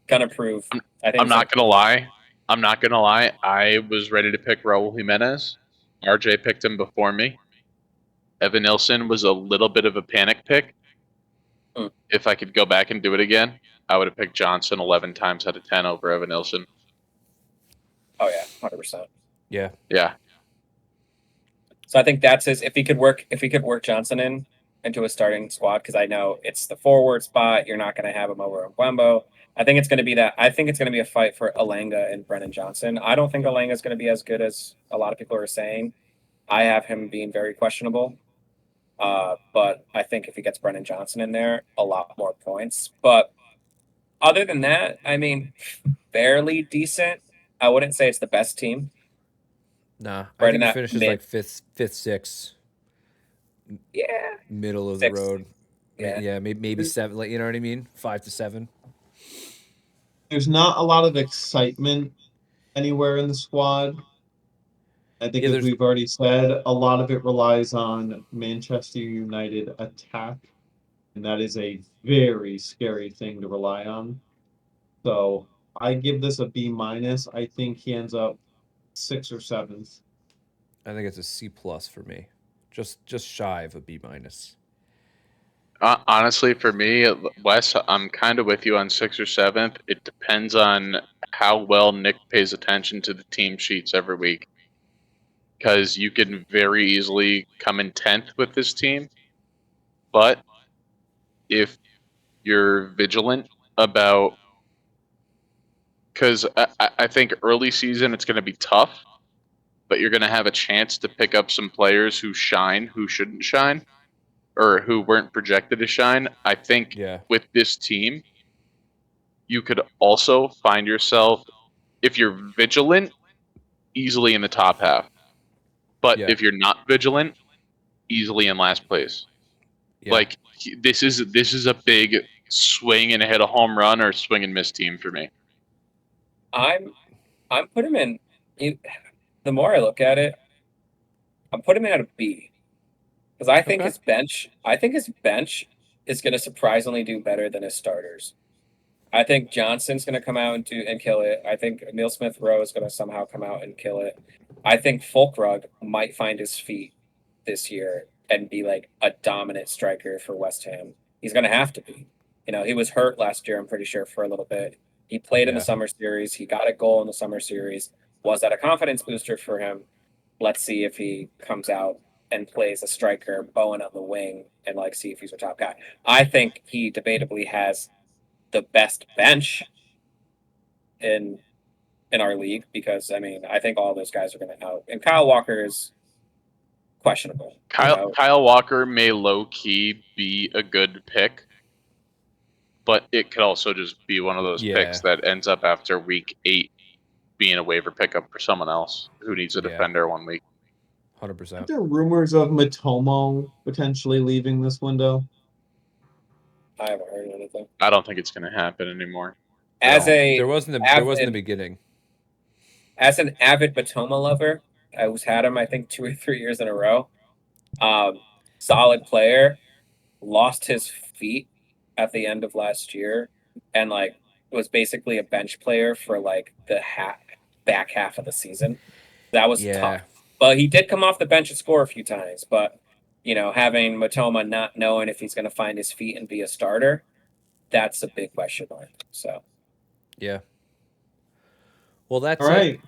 gonna prove. I think I'm not gonna lie. I'm not gonna lie. I was ready to pick Raul Jimenez. RJ picked him before me. Evan Nilsson was a little bit of a panic pick. Hmm. If I could go back and do it again, I would have picked Johnson 11 times out of 10 over Evan Nilsson. Oh yeah, 100%. Yeah. Yeah. So I think that's his. If he could work Johnson into a starting squad, because I know it's the forward spot. You're not going to have him over Wembo. I think it's going to be that. I think it's going to be a fight for Alanga and Brennan Johnson. I don't think Alanga is going to be as good as a lot of people are saying. I have him being very questionable. But I think if he gets Brennan Johnson in there, a lot more points. But other than that, I mean, barely decent. I wouldn't say it's the best team. Nah, I Right think in he that finishes mid. like fifth, sixth, Yeah. middle of Sixth. the road. Yeah. Yeah, maybe seven. Like, you know what I mean? 5 to 7. There's not a lot of excitement anywhere in the squad. I think, Yeah, as there's we've already said, a lot of it relies on Manchester United attack, and that is a very scary thing to rely on. So I give this a B minus. I think he ends up 6th or 7th. I think it's a C plus for me. Just shy of a B minus. Honestly, for me, Wes, I'm kind of with you on 6th or 7th. It depends on how well Nick pays attention to the team sheets every week. Because you can very easily come in 10th with this team. But if you're vigilant about, because I think early season it's going to be tough, but you're going to have a chance to pick up some players who shine, who shouldn't shine, or who weren't projected to shine. I think Yeah. with this team, you could also find yourself, if you're vigilant, easily in the top half. But Yeah. if you're not vigilant, easily in last place. Yeah. Like this is a big swing and hit a home run or swing and miss team for me. I'm putting him in. The more I look at it, I'm putting him at a B because I think Okay. his bench. I think his bench is going to surprisingly do better than his starters. I think Johnson's going to come out and kill it. I think Emil Smith Rowe is going to somehow come out and kill it. I think Fulkrug might find his feet this year and be like a dominant striker for West Ham. He's going to have to be. You know, he was hurt last year, I'm pretty sure, for a little bit. He played in the Yeah. summer series. He got a goal in the summer series. Was that a confidence booster for him? Let's see if he comes out and plays a striker, Bowen on the wing, and like see if he's a top guy. I think he debatably has the best bench in our league because I mean I think all those guys are going to out. And Kyle Walker is questionable. Kyle Walker may low key be a good pick, but it could also just be one of those picks that ends up after week 8 being a waiver pickup for someone else who needs a defender 1 week. 100%. Are there rumors of Matomo potentially leaving this window? I haven't heard anything. I don't think it's going to happen anymore. There was in the beginning. As an avid Matoma lover, who's had him I think 2 or 3 years in a row. Solid player, lost his feet at the end of last year, and like was basically a bench player for like the back half of the season. That was tough. But he did come off the bench and score a few times. But you know, having Matoma not knowing if he's going to find his feet and be a starter, that's a big question mark. So yeah. Well, that's all right.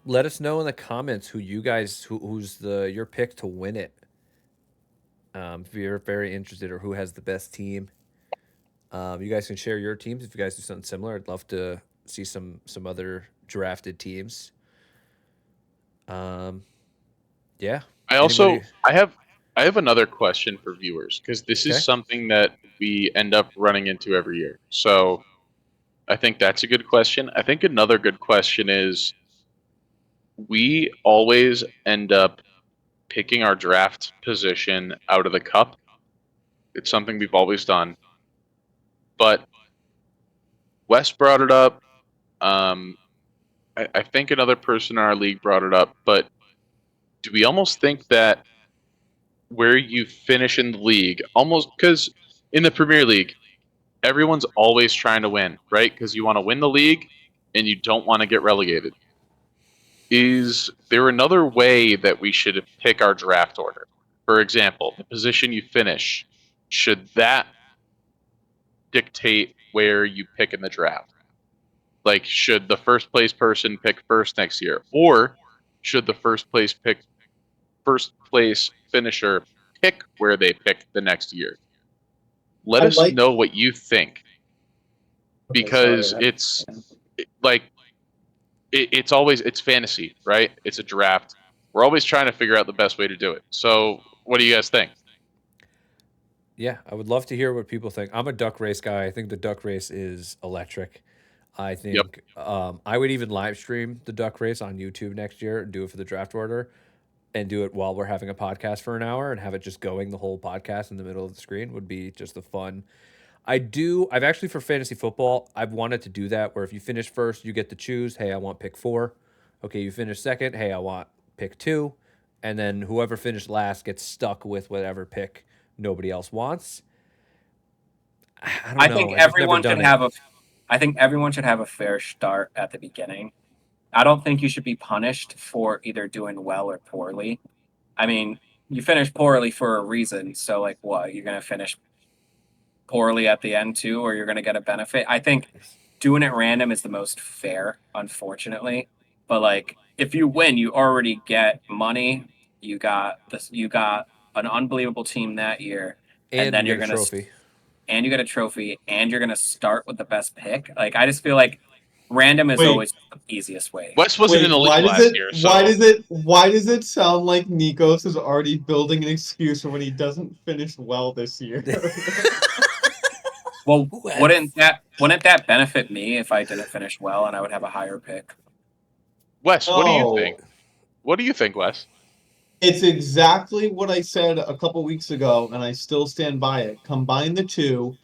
Let us know in the comments who you guys who's your pick to win it. If you're very interested, or who has the best team. You guys can share your teams if you guys do something similar. I'd love to see some other drafted teams. Yeah. I have another question for viewers because this is something that we end up running into every year. So I think that's a good question. I think another good question is we always end up picking our draft position out of the cup. It's something we've always done. But Wes brought it up. I think another person in our league brought it up. But do we almost think that where you finish in the league, almost because in the Premier League, everyone's always trying to win, right? Because you want to win the league and you don't want to get relegated. Is there another way that we should pick our draft order? For example, the position you finish, should that dictate where you pick in the draft? Like, should the first place person pick first next year, or should the first place finisher pick where they pick the next year? Let I us like. know what you think, Okay, sorry. because like it's fantasy, right? It's a draft. We're always trying to figure out the best way to do it. So, what do you guys think? Yeah, I would love to hear what people think. I'm a duck race guy. I think the duck race is electric. I Yep. think I would even live stream the duck race on YouTube next year and do it for the draft order and do it while we're having a podcast for an hour and have it just going the whole podcast in the middle of the screen would be just the fun. I've actually for fantasy football, I've wanted to do that where if you finish first, you get to choose, hey, I want pick 4. Okay, you finish second, hey, I want pick 2. And then whoever finished last gets stuck with whatever pick nobody else wants. I don't I know. think I've just never everyone done should it. have a. I think everyone should have a fair start at the beginning. I don't think you should be punished for either doing well or poorly. I mean, you finish poorly for a reason. So, like, what? You're going to finish poorly at the end, too, or you're going to get a benefit? I think doing it random is the most fair, unfortunately. But, like, if you win, you already get money. You got this. You got an unbelievable team that year. And And then you you're get a going to trophy. and you get a trophy, and you're gonna start with the best pick. Like I just feel like random is Wait. always the easiest way. Wes wasn't in the league last year, so Why does it sound like Nikos is already building an excuse for when he doesn't finish well this year? Well, Wes. wouldn't that benefit me if I didn't finish well and I would have a higher pick? Wes, what do you No. think? What do you think, Wes? It's exactly what I said a couple weeks ago, and I still stand by it. Combine the two,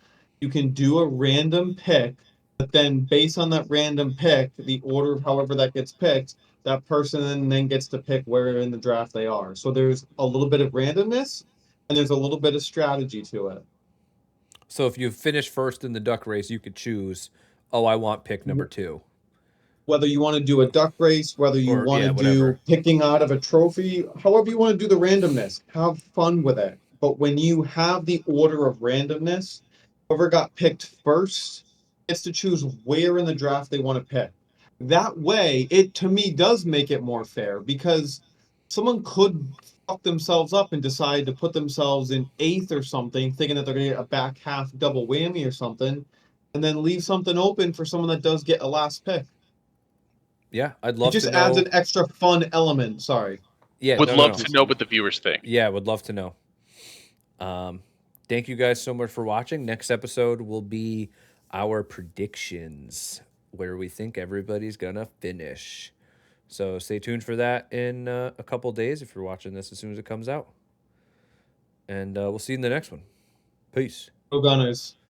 you can do a random pick, but then based on that random pick, the order of however that gets picked, that person then gets to pick where in the draft they are. So there's a little bit of randomness, and there's a little bit of strategy to it. So if you finish first in the duck race, you could choose, oh, I want pick number 2. Whether you want to do a duck race, whether you Or, want yeah, to whatever. do picking out of a trophy, however you want to do the randomness, have fun with it. But when you have the order of randomness, whoever got picked first gets to choose where in the draft they want to pick. That way, it to me does make it more fair because someone could fuck themselves up and decide to put themselves in 8th or something, thinking that they're going to get a back half double whammy or something, and then leave something open for someone that does get a last pick. Yeah, I'd It love just to know. adds an extra fun element. Sorry. Yeah, Would no, love no. to know what the viewers think. Yeah, would love to know. Thank you guys so much for watching. Next episode will be our predictions, where we think everybody's gonna finish. So stay tuned for that in a couple days if you're watching this as soon as it comes out. And we'll see you in the next one. Peace. Go Gunners.